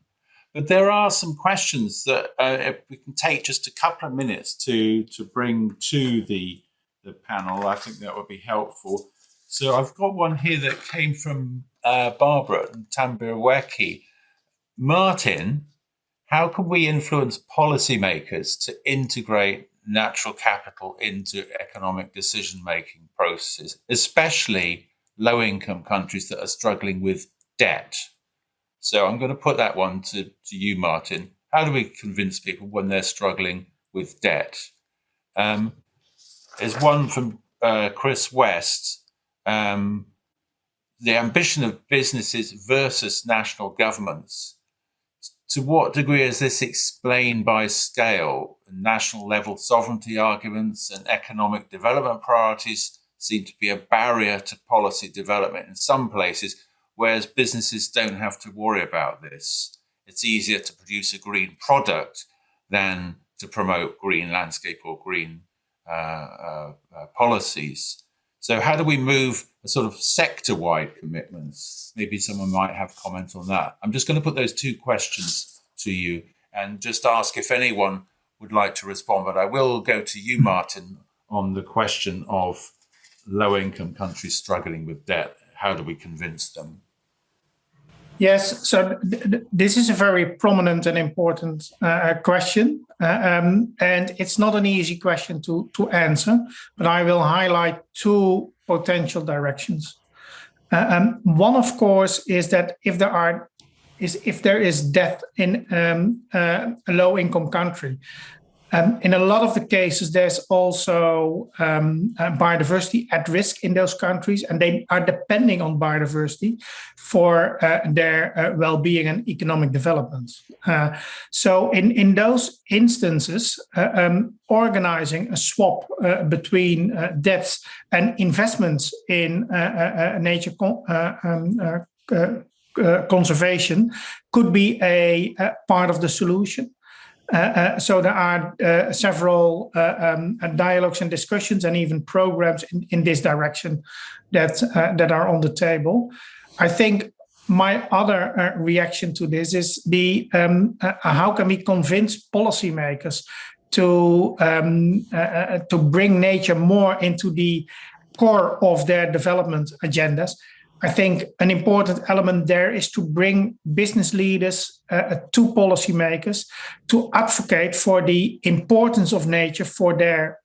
But there are some questions that if we can take just a couple of minutes to bring to the panel, I think that would be helpful. So I've got one here that came from Barbara Tambirweki. Martin, how can we influence policymakers to integrate natural capital into economic decision-making processes, especially low-income countries that are struggling with debt? So I'm going to put that one to you, Martin. How do we convince people when they're struggling with debt? There's one from Chris West. The ambition of businesses versus national governments. To what degree is this explained by scale? National level sovereignty arguments and economic development priorities seem to be a barrier to policy development in some places, whereas businesses don't have to worry about this. It's easier to produce a green product than to promote green landscape or green policies. So how do we move a sort of sector-wide commitments? Maybe someone might have comments on that. I'm just going to put those 2 questions to you and just ask if anyone would like to respond. But I will go to you, Martin, on the question of low-income countries struggling with debt. How do we convince them? Yes, so this is a very prominent and important question, and it's not an easy question to answer, but I will highlight 2 potential directions. One, of course, is that if there is debt in a low-income country, in a lot of the cases, there's also biodiversity at risk in those countries, and they are depending on biodiversity for their well-being and economic development. So in those instances, organizing a swap between debts and investments in nature conservation could be a part of the solution. So there are several dialogues and discussions and even programs in this direction that are on the table. I think my other reaction to this is how can we convince policymakers to bring nature more into the core of their development agendas. I think an important element there is to bring business leaders to policymakers to advocate for the importance of nature for their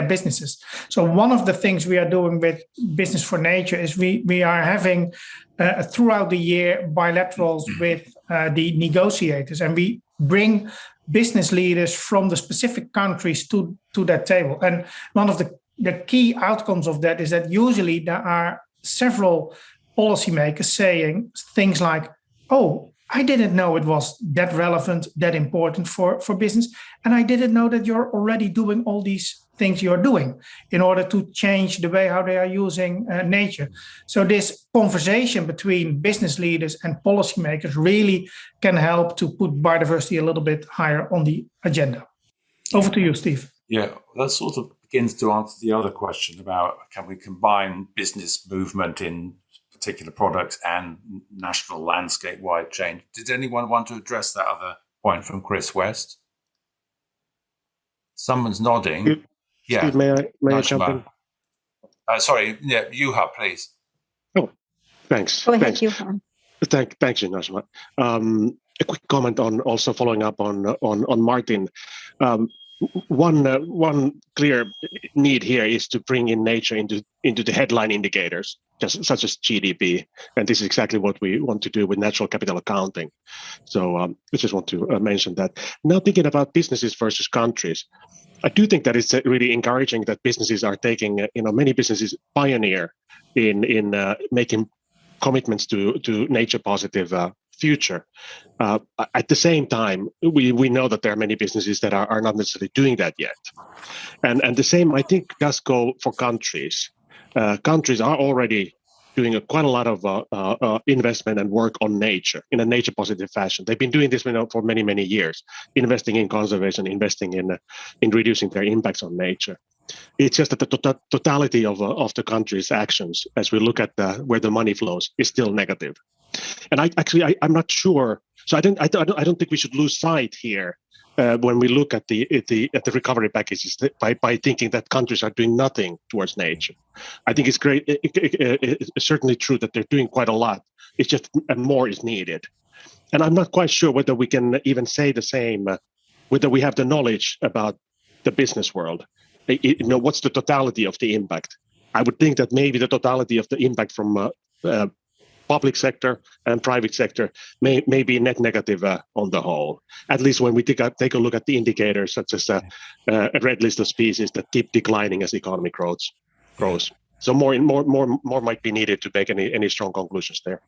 businesses. So one of the things we are doing with Business for Nature is we are having throughout the year bilaterals with the negotiators, and we bring business leaders from the specific countries to that table. And one of the key outcomes of that is that usually there are several policymakers saying things like, oh, I didn't know it was that relevant, that important for business. And I didn't know that you're already doing all these things you're doing in order to change the way how they are using nature. So this conversation between business leaders and policymakers really can help to put biodiversity a little bit higher on the agenda. Over to you, Steve. Yeah, that sort of begins to answer the other question about can we combine business movement in particular products and national landscape-wide change. Did anyone want to address that other point from Chris West? Someone's nodding. Yeah. Steve, may I jump in? Sorry, yeah, Juha, please. Oh, thanks. Go ahead, Juha. Thanks, Najma. A quick comment on also following up on Martin. One clear need here is to bring in nature into the headline indicators such as GDP. And this is exactly what we want to do with natural capital accounting. So I just want to mention that. Now thinking about businesses versus countries, I do think that it's really encouraging that businesses are taking, many businesses pioneer in making commitments to nature positive future. At the same time, we know that there are many businesses that are not necessarily doing that yet. And the same, I think, does go for countries. Countries are already doing quite a lot of investment and work on nature in a nature positive fashion. They've been doing this for many, many years, investing in conservation, investing in reducing their impacts on nature. It's just that the totality of the country's actions, as we look at where the money flows, is still negative. And I'm not sure. So I don't think we should lose sight here when we look at the recovery packages by thinking that countries are doing nothing towards nature. I think it's great. It's certainly true that they're doing quite a lot. It's just more is needed. And I'm not quite sure whether we can even say the same, whether we have the knowledge about the business world. What's the totality of the impact? I would think that maybe the totality of the impact from public sector and private sector may be net negative on the whole. At least when we take a look at the indicators such as a red list of species that keep declining as the economy grows. So more might be needed to make any strong conclusions there.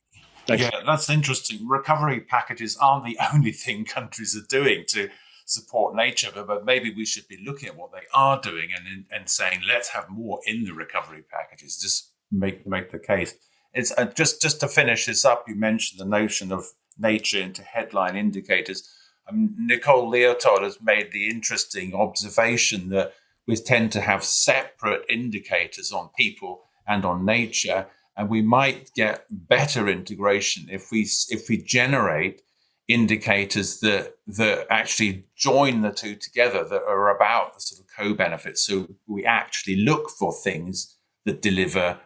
Thanks. Yeah, that's interesting. Recovery packages aren't the only thing countries are doing to support nature, but maybe we should be looking at what they are doing and saying, let's have more in the recovery packages. Just make the case. It's just to finish this up. You mentioned the notion of nature into headline indicators. Nicole Leotold has made the interesting observation that we tend to have separate indicators on people and on nature, and we might get better integration if we generate indicators that actually join the two together, that are about the sort of co-benefits. So we actually look for things that deliver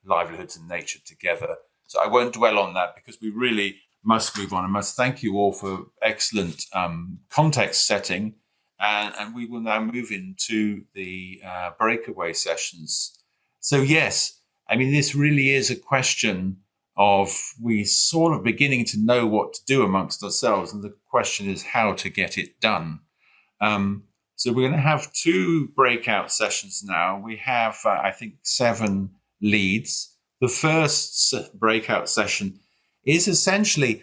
livelihoods and nature together. So I won't dwell on that because we really must move on. I must thank you all for excellent context setting. And we will now move into the breakaway sessions. So yes, I mean, this really is a question of we sort of beginning to know what to do amongst ourselves. And the question is how to get it done. So we're going to have 2 breakout sessions now. We have, I think, 7 leads. The first breakout session is essentially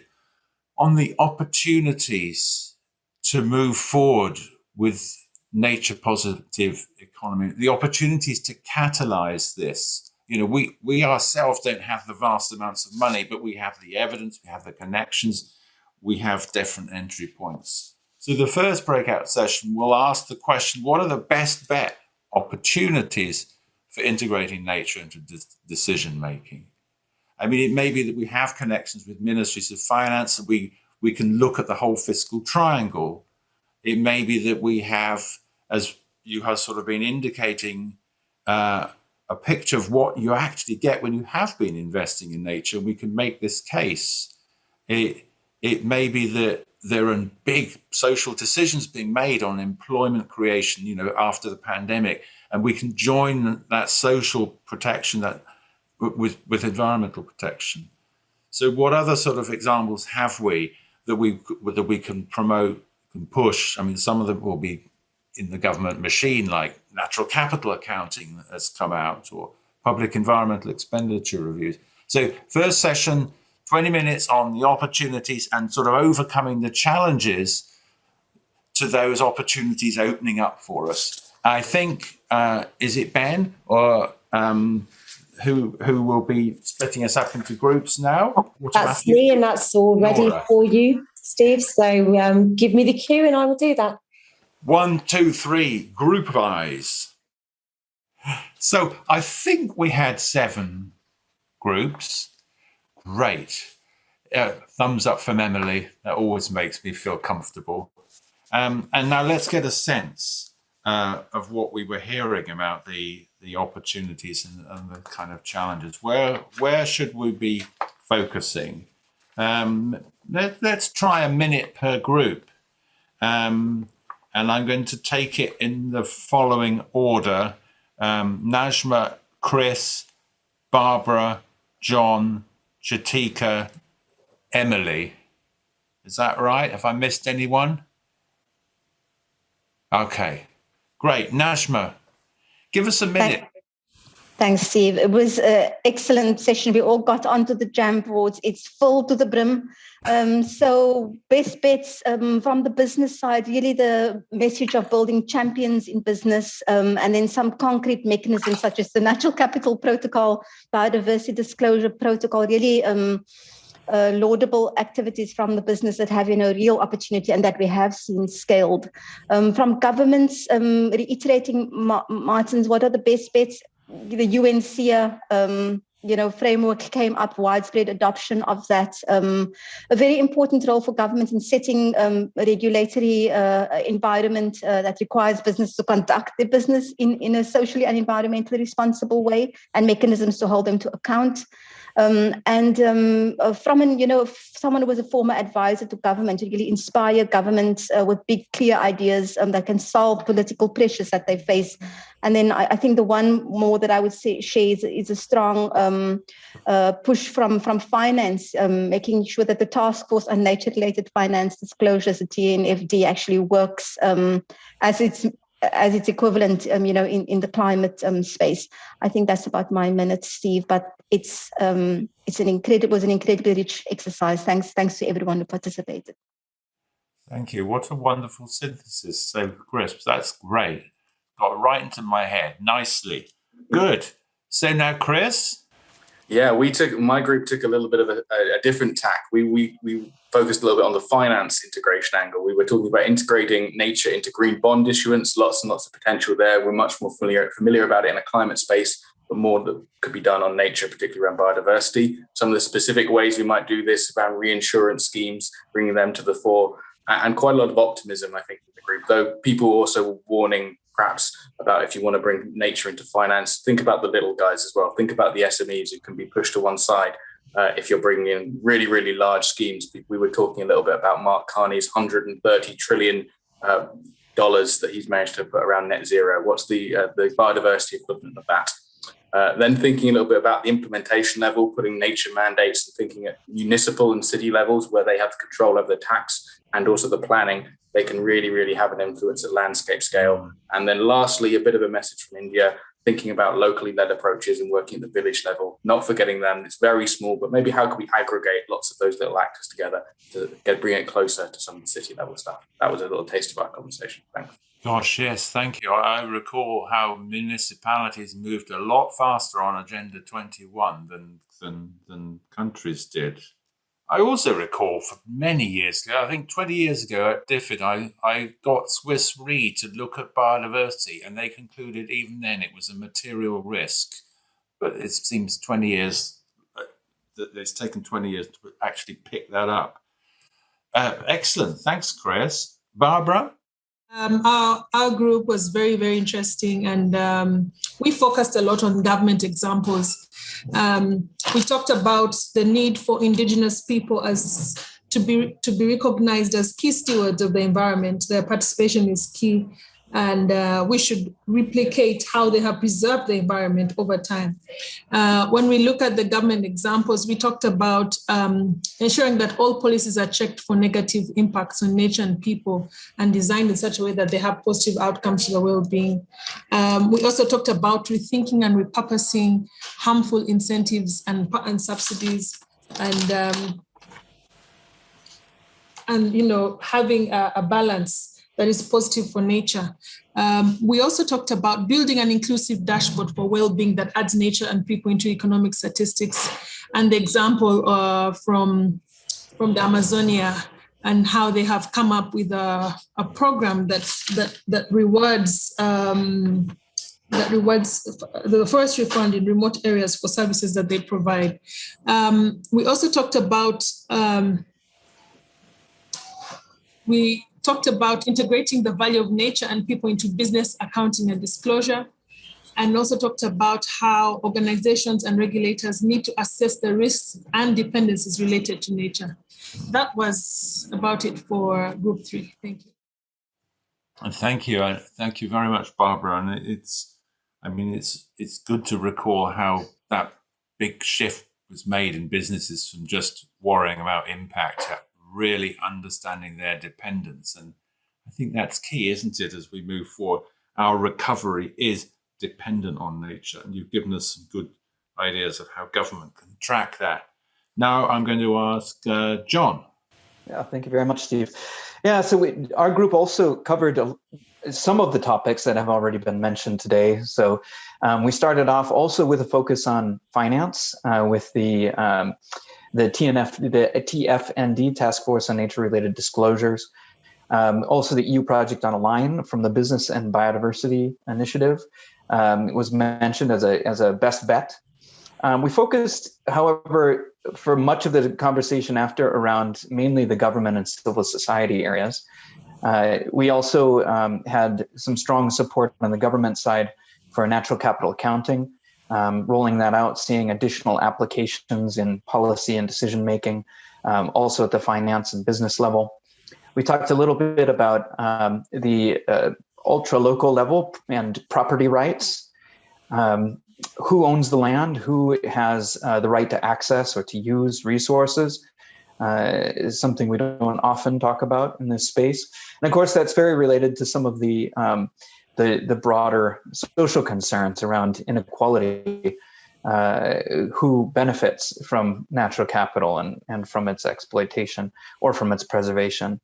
on the opportunities to move forward with nature positive economy, the opportunities to catalyze this. We ourselves don't have the vast amounts of money, but we have the evidence, we have the connections, we have different entry points. So the first breakout session will ask the question, what are the best bet opportunities for integrating nature into decision making? I mean, it may be that we have connections with ministries of finance and we can look at the whole fiscal triangle. It may be that we have, as you have sort of been indicating, a picture of what you actually get when you have been investing in nature. We can make this case. It may be that there are big social decisions being made on employment creation, after the pandemic, and we can join that social protection that with environmental protection. So, what other sort of examples have we that we can promote, can push? I mean, some of them will be in the government machine, like natural capital accounting that has come out, or public environmental expenditure reviews. So first session, 20 minutes on the opportunities and sort of overcoming the challenges to those opportunities opening up for us. I think, is it Ben or who will be splitting us up into groups now? That's me, and that's all ready for you, Steve. So give me the cue and I will do that. 1, 2, 3, group of eyes. So I think we had 7 groups. Great. Thumbs up from Emily. That always makes me feel comfortable. And now let's get a sense of what we were hearing about the opportunities and the kind of challenges. Where should we be focusing? Let's try a minute per group. And I'm going to take it in the following order. Najma, Chris, Barbara, John, Chatika, Emily. Is that right? Have I missed anyone? Okay, great. Najma, give us a minute. Thanks, Steve. It was an excellent session. We all got onto the jam boards. It's full to the brim. So best bets from the business side, really the message of building champions in business, and then some concrete mechanisms such as the Natural Capital Protocol, Biodiversity Disclosure Protocol, really laudable activities from the business that have, real opportunity and that we have seen scaled. From governments, reiterating Martin's, what are the best bets? The UNCEA, framework came up, widespread adoption of that. A very important role for government in setting regulatory environment that requires business to conduct their business in a socially and environmentally responsible way, and mechanisms to hold them to account. From someone who was a former advisor to government, to really inspire government with big, clear ideas that can solve political pressures that they face. And then I think the one more that I would say share is a strong push from finance, making sure that the task force on nature-related finance disclosures, the TNFD, actually works as its equivalent, in the climate space. I think that's about my minute, Steve. But it was an incredibly rich exercise. Thanks to everyone who participated. Thank you. What a wonderful synthesis. So crisp. That's great. Got right into my head. Nicely. Good. So now, Chris. Yeah, my group took a little bit of a different tack. We focused a little bit on the finance integration angle. We were talking about integrating nature into green bond issuance, lots and lots of potential there. We're much more familiar about it in a climate space, but more that could be done on nature, particularly around biodiversity. Some of the specific ways we might do this around reinsurance schemes, bringing them to the fore, and quite a lot of optimism, I think, in the group, though people also warning perhaps about if you want to bring nature into finance, think about the little guys as well. Think about the SMEs who can be pushed to one side if you're bringing in really, really large schemes. We were talking a little bit about Mark Carney's $130 trillion that he's managed to put around net zero. What's the biodiversity equivalent of that? Then thinking a little bit about the implementation level, putting nature mandates and thinking at municipal and city levels where they have control over the tax and also the planning. They can really, really have an influence at landscape scale. And then lastly, a bit of a message from India, thinking about locally led approaches and working at the village level, not forgetting them. It's very small, but maybe how can we aggregate lots of those little actors together to bring it closer to some of the city level stuff? That was a little taste of our conversation. Thanks. Gosh, yes, thank you. I recall how municipalities moved a lot faster on Agenda 21 than countries did. I also recall for many years ago, I think 20 years ago at DFID, I got Swiss Re to look at biodiversity, and they concluded even then it was a material risk. But it seems 20 years, that it's taken 20 years to actually pick that up. Excellent. Thanks, Chris. Barbara? Our group was very, very interesting, and we focused a lot on government examples. We talked about the need for indigenous people to be recognized as key stewards of the environment. Their participation is key, and we should replicate how they have preserved the environment over time. When we look at the government examples, we talked about ensuring that all policies are checked for negative impacts on nature and people and designed in such a way that they have positive outcomes to the well-being. We also talked about rethinking and repurposing harmful incentives and subsidies, and having a balance that is positive for nature. We also talked about building an inclusive dashboard for well-being that adds nature and people into economic statistics, and the example from the Amazonia and how they have come up with a program that rewards the forestry fund in remote areas for services that they provide. We also talked about integrating the value of nature and people into business accounting and disclosure, and also talked about how organizations and regulators need to assess the risks and dependencies related to nature. That was about it for Group 3. Thank you. And thank you. Thank you very much, Barbara. And it's good to recall how that big shift was made in businesses from just worrying about impact to really understanding their dependence. And I think that's key, isn't it, as we move forward? Our recovery is dependent on nature. And you've given us some good ideas of how government can track that. Now I'm going to ask John. Yeah, thank you very much, Steve. Yeah, so our group also covered some of the topics that have already been mentioned today. So we started off also with a focus on finance with the TFND, Task Force on Nature-Related Disclosures. Also the EU project on Align from the Business and Biodiversity Initiative was mentioned as a best bet. We focused, however, for much of the conversation after around mainly the government and civil society areas. We also had some strong support on the government side for natural capital accounting, rolling that out, seeing additional applications in policy and decision making, also at the finance and business level. We talked a little bit about the ultra local level and property rights. Who owns the land? Who has the right to access or to use resources? Is something we don't often talk about in this space. And of course, that's very related to some of the broader social concerns around inequality, who benefits from natural capital and from its exploitation or from its preservation.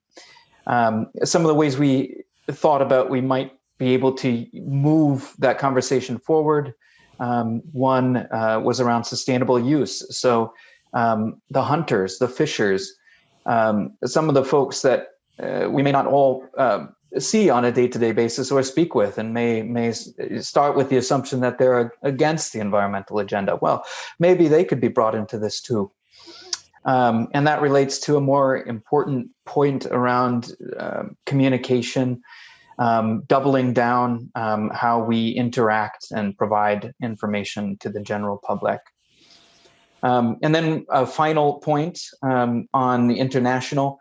Some of the ways we thought about we might be able to move that conversation forward. One was around sustainable use. So the hunters, the fishers, some of the folks that we may not all see on a day-to-day basis or speak with, and may start with the assumption that they're against the environmental agenda. Well, maybe they could be brought into this too. And that relates to a more important point around communication, doubling down how we interact and provide information to the general public. And then a final point on the international,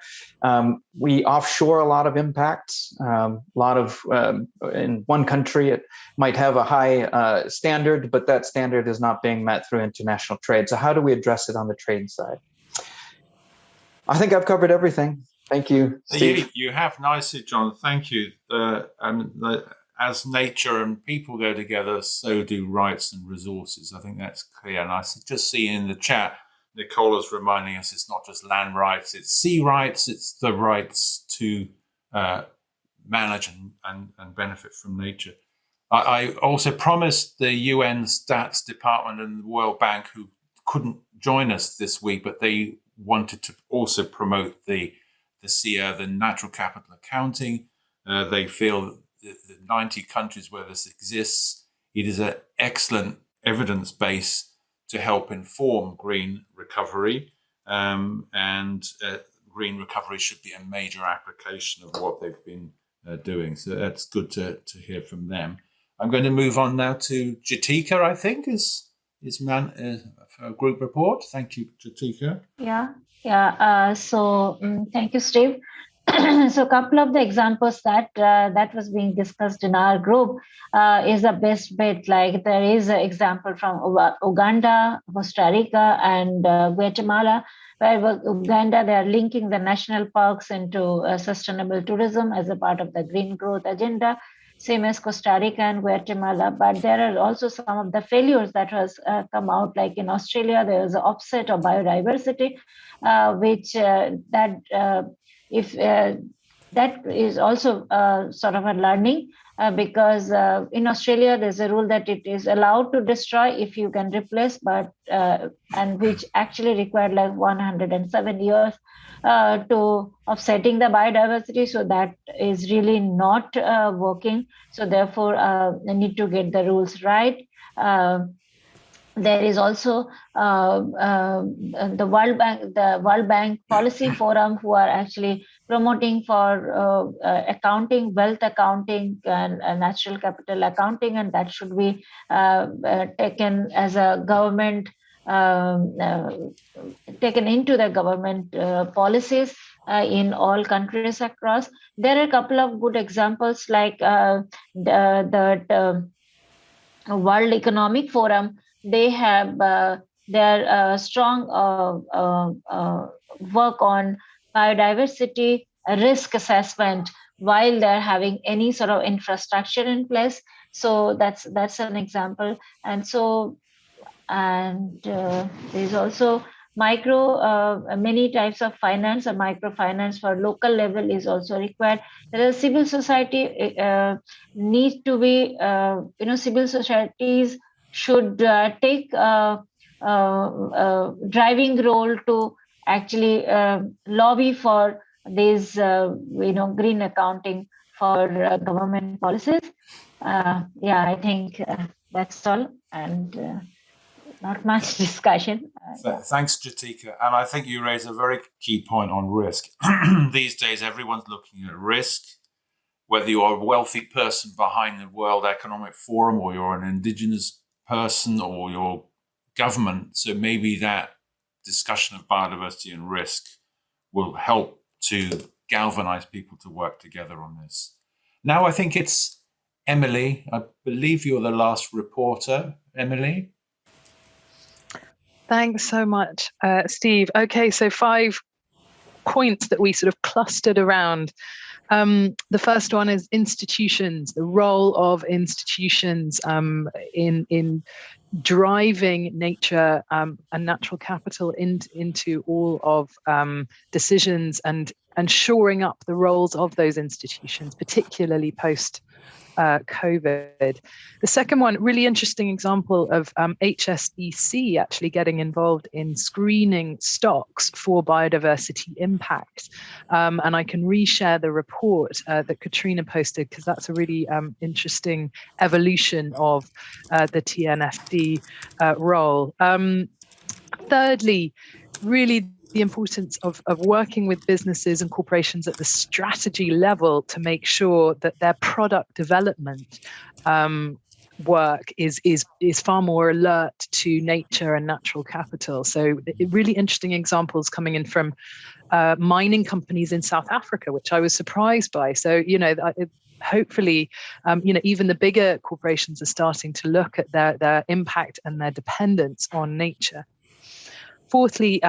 we offshore a lot of impacts. In one country, it might have a high standard, but that standard is not being met through international trade. So how do we address it on the trade side? I think I've covered everything. Thank you, Steve. You have nicely, John. Thank you. As nature and people go together, so do rights and resources. I think that's clear. And I just see in the chat, Nicola's reminding us it's not just land rights, it's sea rights, it's the rights to manage and benefit from nature. I also promised the UN Stats Department and the World Bank, who couldn't join us this week, but they wanted to also promote the SIA, the natural capital accounting. They feel the 90 countries where this exists, it is an excellent evidence base to help inform green recovery. And green recovery should be a major application of what they've been doing. So that's good to hear from them. I'm going to move on now to Jatika, I think, is a group report. Thank you, Jatika. So thank you, Steve. So a couple of the examples that was being discussed in our group is the best bet. Like there is an example from Uganda, Costa Rica, and Guatemala, where Uganda, they are linking the national parks into sustainable tourism as a part of the green growth agenda, same as Costa Rica and Guatemala. But there are also some of the failures that has come out, like in Australia, there is an offset of biodiversity, which that is also sort of a learning because in Australia there's a rule that it is allowed to destroy if you can replace, but and which actually required like 107 years to offsetting the biodiversity. So that is really not working. So therefore, they need to get the rules right. There is also the World Bank Policy Forum, who are actually promoting for accounting, wealth accounting, and natural capital accounting, and that should be taken as a government, taken into the government policies in all countries across. There are a couple of good examples, like the World Economic Forum. They have their strong work on biodiversity risk assessment while they're having any sort of infrastructure in place. So that's an example. And there's also many types of finance. A microfinance for local level is also required. The civil society needs to be, civil societies should take a driving role to actually lobby for these, green accounting for government policies. I think that's all, and not much discussion. Thanks, Jatika. And I think you raise a very key point on risk. These days, everyone's looking at risk, whether you're a wealthy person behind the World Economic Forum, or you're an indigenous person, or your government. So maybe that discussion of biodiversity and risk will help to galvanize people to work together on this. Now, I think it's Emily. I believe you're the last reporter, Emily. Thanks so much, Steve. Okay, so 5 points that we sort of clustered around. The first one is institutions, the role of institutions in driving nature and natural capital into all of decisions and shoring up the roles of those institutions, particularly post COVID. The second one, really interesting example of HSEC actually getting involved in screening stocks for biodiversity impact. And I can reshare the report that Katrina posted, because that's a really interesting evolution of the TNFD role. Thirdly, really the importance of working with businesses and corporations at the strategy level to make sure that their product development work is far more alert to nature and natural capital. So really interesting examples coming in from mining companies in South Africa, which I was surprised by. So, hopefully, even the bigger corporations are starting to look at their impact and their dependence on nature. Fourthly,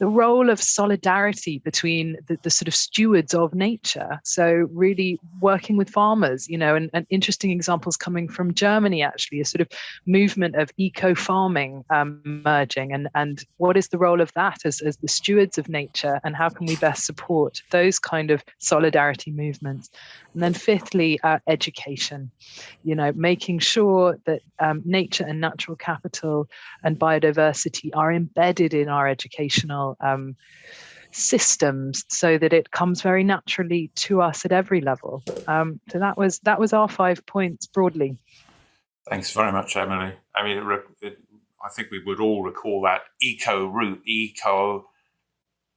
the role of solidarity between the sort of stewards of nature. So really working with farmers, and interesting examples coming from Germany, actually, a sort of movement of eco-farming emerging. And what is the role of that as the stewards of nature, and how can we best support those kind of solidarity movements? And then fifthly, education, making sure that nature and natural capital and biodiversity are embedded in our educational systems so that it comes very naturally to us at every level. So that was our 5 points broadly. Thanks very much, Emily. I mean, I think we would all recall that eco root,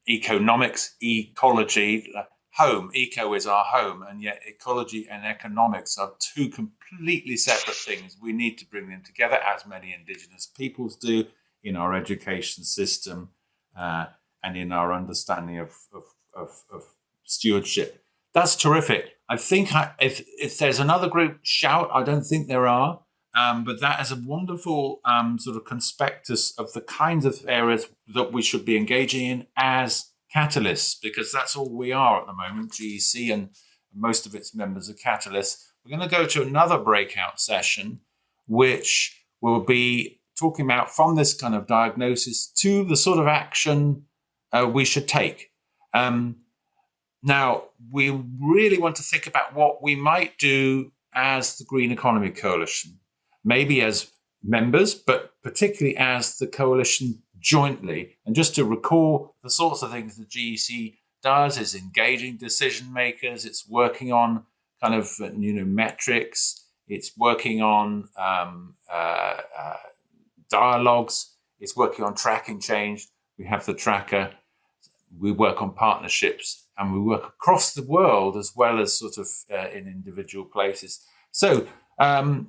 economics, ecology, home. Eco is our home, and yet ecology and economics are 2 completely separate things. We need to bring them together, as many indigenous peoples do, in our education system and in our understanding of stewardship. That's terrific. I think if there's another group, shout. I don't think there are, but that is a wonderful sort of conspectus of the kinds of areas that we should be engaging in as catalysts, because that's all we are at the moment. GEC and most of its members are catalysts. We're going to go to another breakout session, which will be talking about from this kind of diagnosis to the sort of action we should take. Now, we really want to think about what we might do as the Green Economy Coalition, maybe as members, but particularly as the coalition jointly. And just to recall the sorts of things the GEC does is engaging decision makers. It's working on kind of metrics. It's working on dialogues. It's working on tracking change. We have the tracker. We work on partnerships, and we work across the world as well as sort of in individual places. So the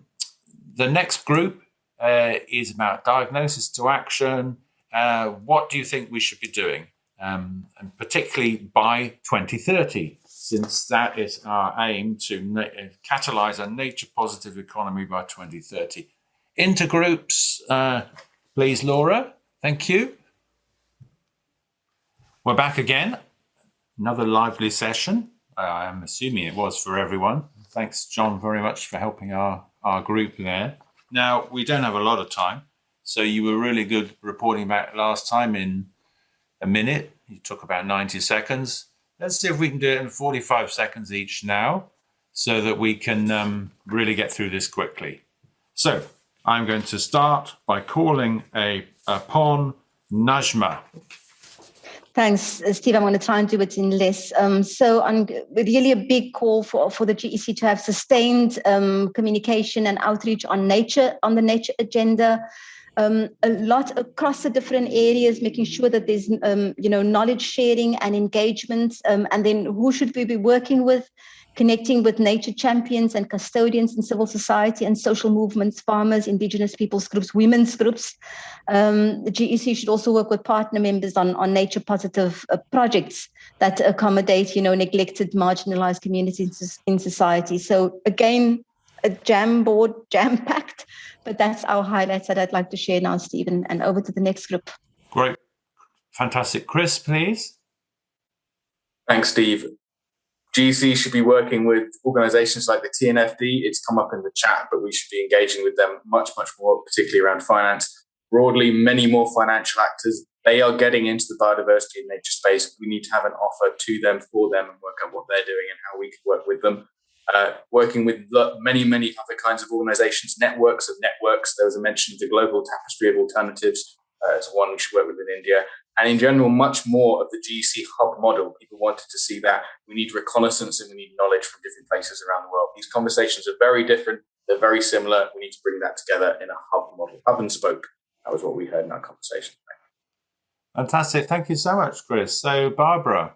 next group is about diagnosis to action. What do you think we should be doing? And particularly by 2030, since that is our aim to catalyze a nature positive economy by 2030. Intergroups, please, Laura. Thank you. We're back again. Another lively session. I am assuming it was for everyone. Thanks, John, very much for helping our group there. Now, we don't have a lot of time, so you were really good reporting back last time in a minute. You took about 90 seconds. Let's see if we can do it in 45 seconds each now, so that we can really get through this quickly. So I'm going to start by calling upon Najma. Thanks, Steve. I'm going to try and do it in less. So I'm really a big call for the GEC to have sustained communication and outreach on the nature agenda, a lot across the different areas, making sure that there's knowledge sharing and engagement, and then who should we be working with, connecting with nature champions and custodians in civil society and social movements, farmers, indigenous peoples groups, women's groups. The GEC should also work with partner members on nature positive projects that accommodate, neglected, marginalized communities in society. So again, a jam-packed, but that's our highlights that I'd like to share now, Stephen, and over to the next group. Great. Fantastic. Chris, please. Thanks, Steve. GEC should be working with organizations like the TNFD. It's come up in the chat, but we should be engaging with them much, much more, particularly around finance. Broadly, many more financial actors. They are getting into the biodiversity and nature space. We need to have an offer to them, for them, and work out what they're doing and how we can work with them. Working with many, many other kinds of organizations, networks of networks. There was a mention of the Global Tapestry of Alternatives as one we should work with in India. And in general, much more of the GEC hub model. People wanted to see that. We need reconnaissance and we need knowledge from different places around the world. These conversations are very different. They're very similar. We need to bring that together in a hub model. Hub and spoke. That was what we heard in our conversation. Fantastic. Thank you so much, Chris. So, Barbara.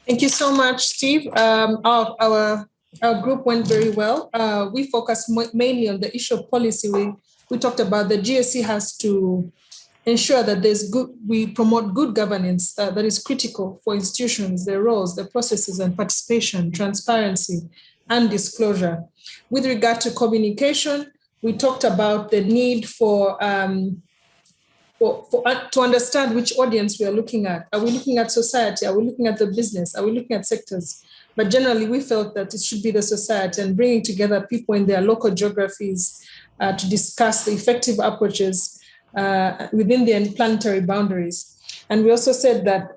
Thank you so much, Steve. Our group went very well. We focused mainly on the issue of policy. We talked about the GEC has to ensure that we promote good governance that is critical for institutions, their roles, their processes and participation, transparency and disclosure. With regard to communication, we talked about the need to understand which audience we are looking at. Are we looking at society? Are we looking at the business? Are we looking at sectors? But generally, we felt that it should be the society and bringing together people in their local geographies to discuss the effective approaches within the planetary boundaries. And we also said that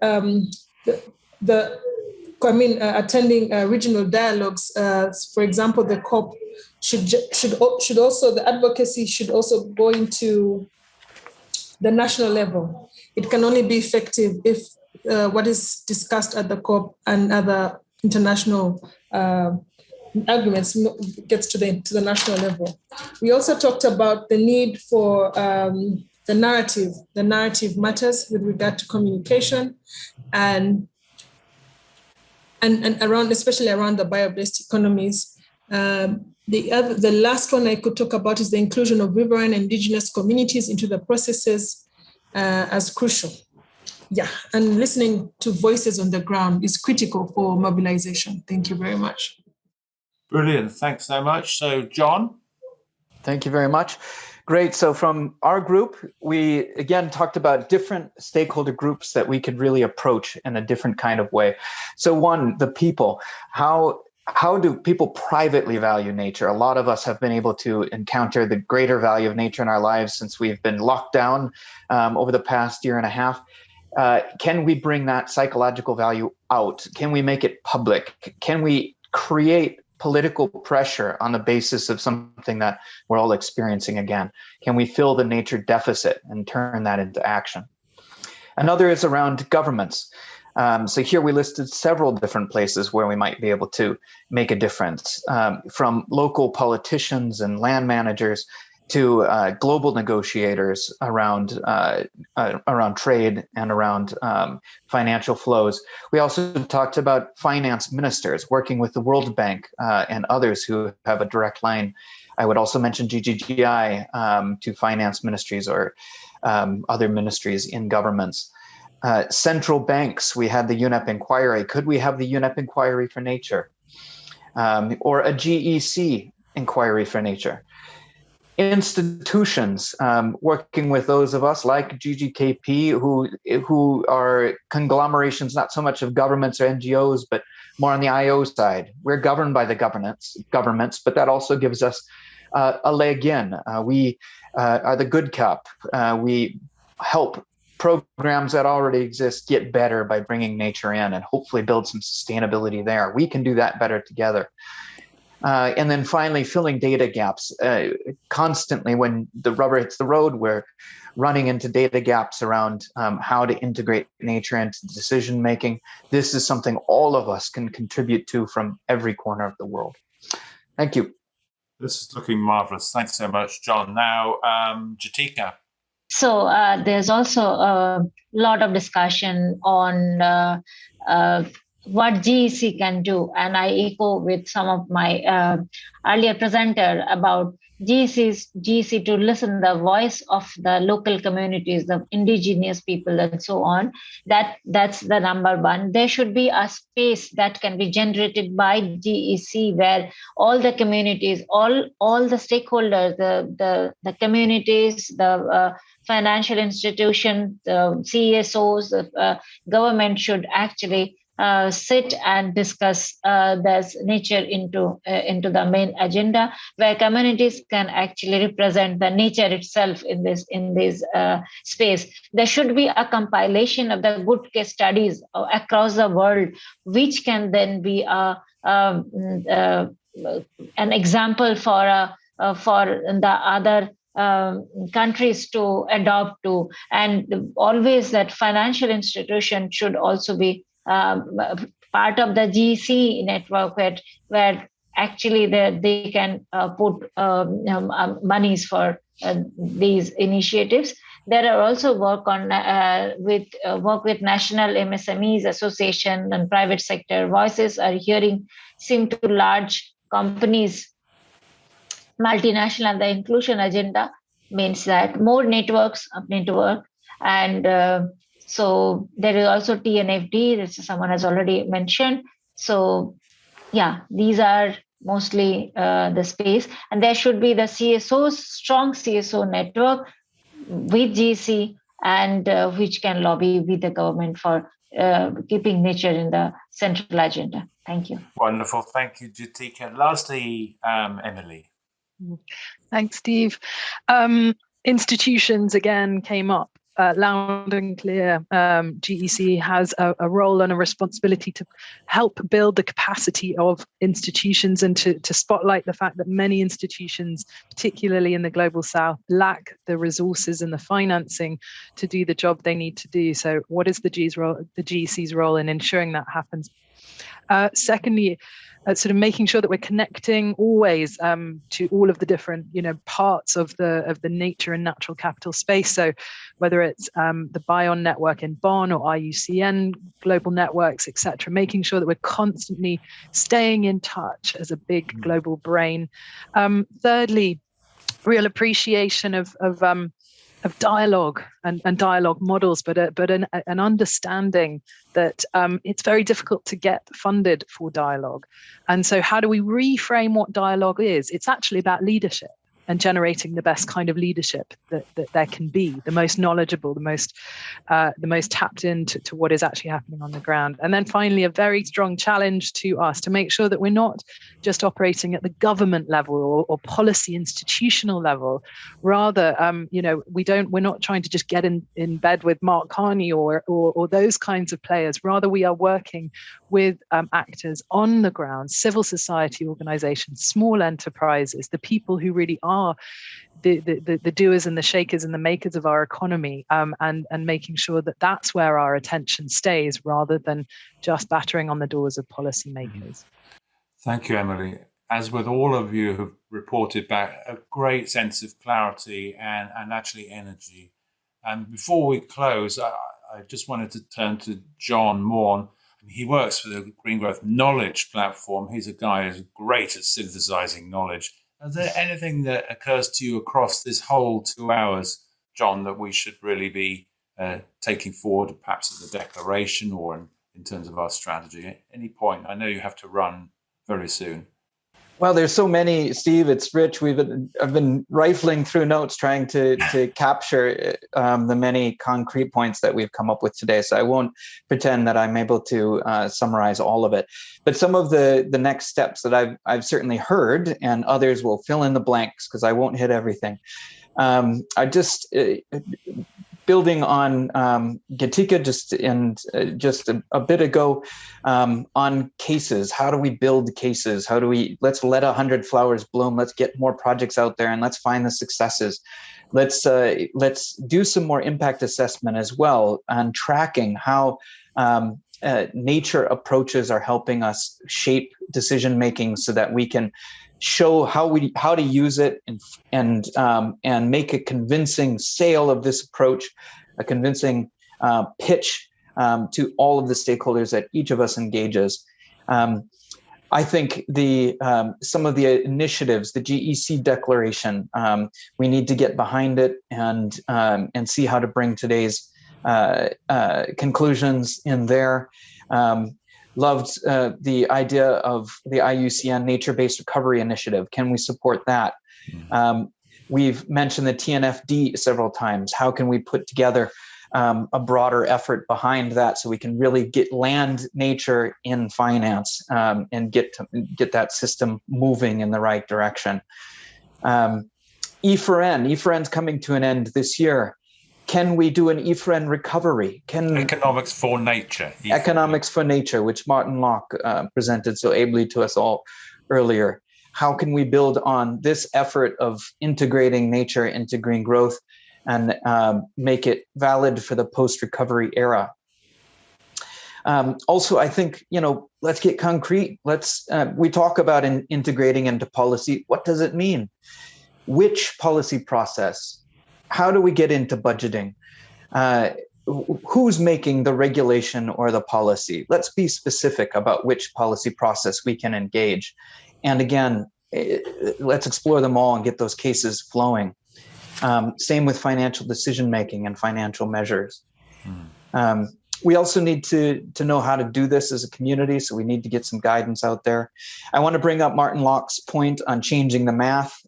attending regional dialogues, for example, the COP should also, the advocacy should also go into the national level. It can only be effective if what is discussed at the COP and other international arguments gets to the national level. We also talked about the need for the narrative. The narrative matters with regard to communication and around, especially around the bio-based economies. The last one I could talk about is the inclusion of riverine indigenous communities into the processes as crucial. Yeah, and listening to voices on the ground is critical for mobilization. Thank you very much. Brilliant. Thanks so much. So, John? Thank you very much. Great. So from our group, we again talked about different stakeholder groups that we could really approach in a different kind of way. So one, the people. How do people privately value nature? A lot of us have been able to encounter the greater value of nature in our lives since we've been locked down over the past year and a half. Can we bring that psychological value out? Can we make it public? Can we create political pressure on the basis of something that we're all experiencing again? Can we fill the nature deficit and turn that into action? Another is around governments. So here we listed several different places where we might be able to make a difference, from local politicians and land managers to global negotiators around trade and around financial flows. We also talked about finance ministers working with the World Bank and others who have a direct line. I would also mention GGGI to finance ministries or other ministries in governments. Central banks, we had the UNEP inquiry. Could we have the UNEP inquiry for nature? Or a GEC inquiry for nature? institutions, working with those of us like GGKP who are conglomerations not so much of governments or NGOs, but more on the IO side. We're governed by the governments, but that also gives us a leg in. We are the good cop. We help programs that already exist get better by bringing nature in and hopefully build some sustainability there. We can do that better together. And then finally, filling data gaps. Constantly when the rubber hits the road, we're running into data gaps around how to integrate nature into decision making. This is something all of us can contribute to from every corner of the world. Thank you. This is looking marvelous. Thanks so much, John. Now, Jatika. So there's also a lot of discussion on what GEC can do. And I echo with some of my earlier presenter about GEC to listen the voice of the local communities, the indigenous people and so on. That's the number one. There should be a space that can be generated by GEC where all the communities, all the stakeholders, the communities, the financial institutions, CSOs, government should actually sit and discuss this nature into the main agenda, where communities can actually represent the nature itself in this space. There should be a compilation of the good case studies across the world, which can then be an example for the other countries to adopt to. And always that financial institution should also be part of the GEC network where actually they can put monies for these initiatives. There are also work with National MSMEs Association and private sector voices are seem to large companies, multinational, and the inclusion agenda means that more networks need to work. And so there is also TNFD, that someone has already mentioned. So yeah, these are mostly the space. And there should be the CSOs, strong CSO network with GEC, and which can lobby with the government for keeping nature in the central agenda. Thank you. Wonderful. Thank you, Jatika. Lastly, Emily. Thanks, Steve. Institutions again came up loud and clear. GEC has a role and a responsibility to help build the capacity of institutions and to spotlight the fact that many institutions, particularly in the global south, lack the resources and the financing to do the job they need to do. So what is the GEC's role in ensuring that happens? Secondly, sort of making sure that we're connecting always to all of the different, parts of the nature and natural capital space. So whether it's the BION network in Bonn or IUCN global networks, etc., making sure that we're constantly staying in touch as a big global brain. Thirdly, real appreciation of dialogue and dialogue models, but an understanding that it's very difficult to get funded for dialogue. And so how do we reframe what dialogue is? It's actually about leadership and generating the best kind of leadership that there can be, the most knowledgeable, the most tapped into what is actually happening on the ground. And then finally, a very strong challenge to us to make sure that we're not just operating at the government level or policy institutional level. Rather, we're not trying to just get in bed with Mark Carney or those kinds of players. Rather, we are working with actors on the ground, civil society organizations, small enterprises, the people who really are the doers and the shakers and the makers of our economy, and making sure that that's where our attention stays rather than just battering on the doors of policymakers. Thank you, Emily. As with all of you who've reported back, a great sense of clarity and actually energy. And before we close, I just wanted to turn to John Morn. He works for the Green Growth Knowledge Platform. He's a guy who's great at synthesizing knowledge. Is there anything that occurs to you across this whole 2 hours, John, that we should really be taking forward, perhaps as a declaration or in terms of our strategy? At any point? I know you have to run very soon. Well, there's so many, Steve. It's rich. I've been rifling through notes trying to capture the many concrete points that we've come up with today. So I won't pretend that I'm able to summarize all of it. But some of the next steps that I've certainly heard, and others will fill in the blanks because I won't hit everything. I just building on Gatika just a bit ago on cases. How do we build cases? Let's let 100 flowers bloom. Let's get more projects out there and let's find the successes. Let's do some more impact assessment as well on tracking how nature approaches are helping us shape decision making so that we can show how to use it and make a convincing sale of this approach, a convincing pitch to all of the stakeholders that each of us engages. I think some of the initiatives, the GEC declaration, we need to get behind it and see how to bring today's conclusions in there. Loved the idea of the IUCN Nature-Based Recovery Initiative. Can we support that? We've mentioned the TNFD several times. How can we put together a broader effort behind that so we can really get land nature in finance and get that system moving in the right direction? E4N's coming to an end this year. Can we do an E4N recovery? Economics for Nature. Economics for Nature, which Martin Locke presented so ably to us all earlier. How can we build on this effort of integrating nature into green growth and make it valid for the post-recovery era? Also, I think, let's get concrete. We talk about integrating into policy. What does it mean? Which policy process? How do we get into budgeting? Who's making the regulation or the policy? Let's be specific about which policy process we can engage. And again, let's explore them all and get those cases flowing. Same with financial decision-making and financial measures. We also need to know how to do this as a community, so we need to get some guidance out there. I want to bring up Martin Locke's point on changing the math.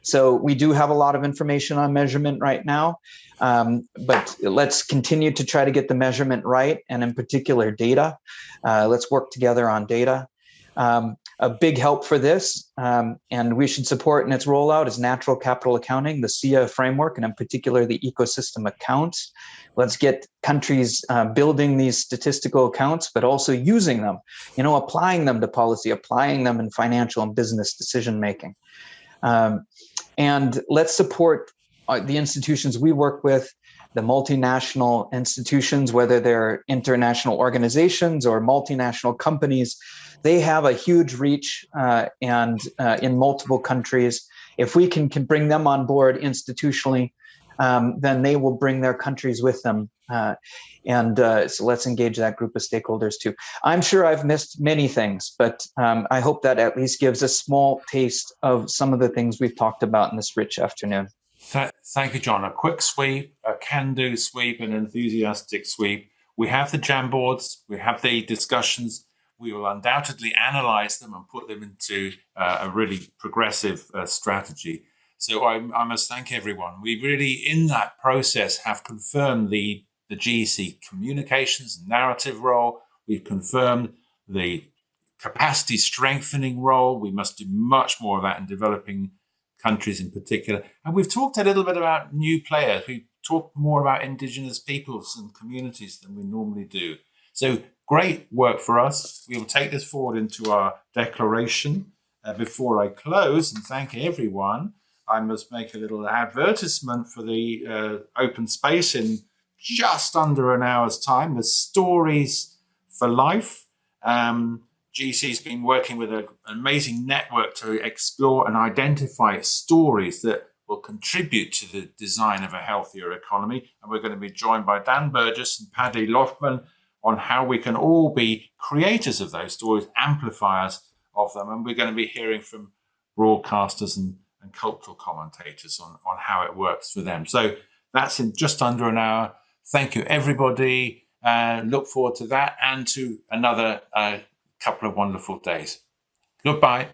So we do have a lot of information on measurement right now, but let's continue to try to get the measurement right, and in particular data. Let's work together on data. A big help for this, and we should support in its rollout, is natural capital accounting, the SIA framework, and in particular the ecosystem accounts. Let's get countries building these statistical accounts, but also using them, applying them to policy, applying them in financial and business decision making. And let's support the institutions we work with, the multinational institutions, whether they're international organizations or multinational companies. They have a huge reach and in multiple countries. If we can bring them on board institutionally, then they will bring their countries with them. So let's engage that group of stakeholders too. I'm sure I've missed many things, but I hope that at least gives a small taste of some of the things we've talked about in this rich afternoon. Thank you, John. A quick sweep, a can-do sweep, an enthusiastic sweep. We have the Jamboards, we have the discussions. We will undoubtedly analyze them and put them into a really progressive strategy. So I must thank everyone. We really, in that process, have confirmed the GEC communications and narrative role. We've confirmed the capacity strengthening role. We must do much more of that in developing countries in particular. And we've talked a little bit about new players. We've talked more about indigenous peoples and communities than we normally do. So great work for us. We will take this forward into our declaration. Before I close and thank everyone, I must make a little advertisement for the open space in just under an hour's time. The Stories for Life. GEC's been working with an amazing network to explore and identify stories that will contribute to the design of a healthier economy. And we're going to be joined by Dan Burgess and Paddy Loftman on how we can all be creators of those stories, amplifiers of them. And we're going to be hearing from broadcasters and cultural commentators on how it works for them. So that's in just under an hour. Thank you, everybody. Look forward to that and to another couple of wonderful days. Goodbye.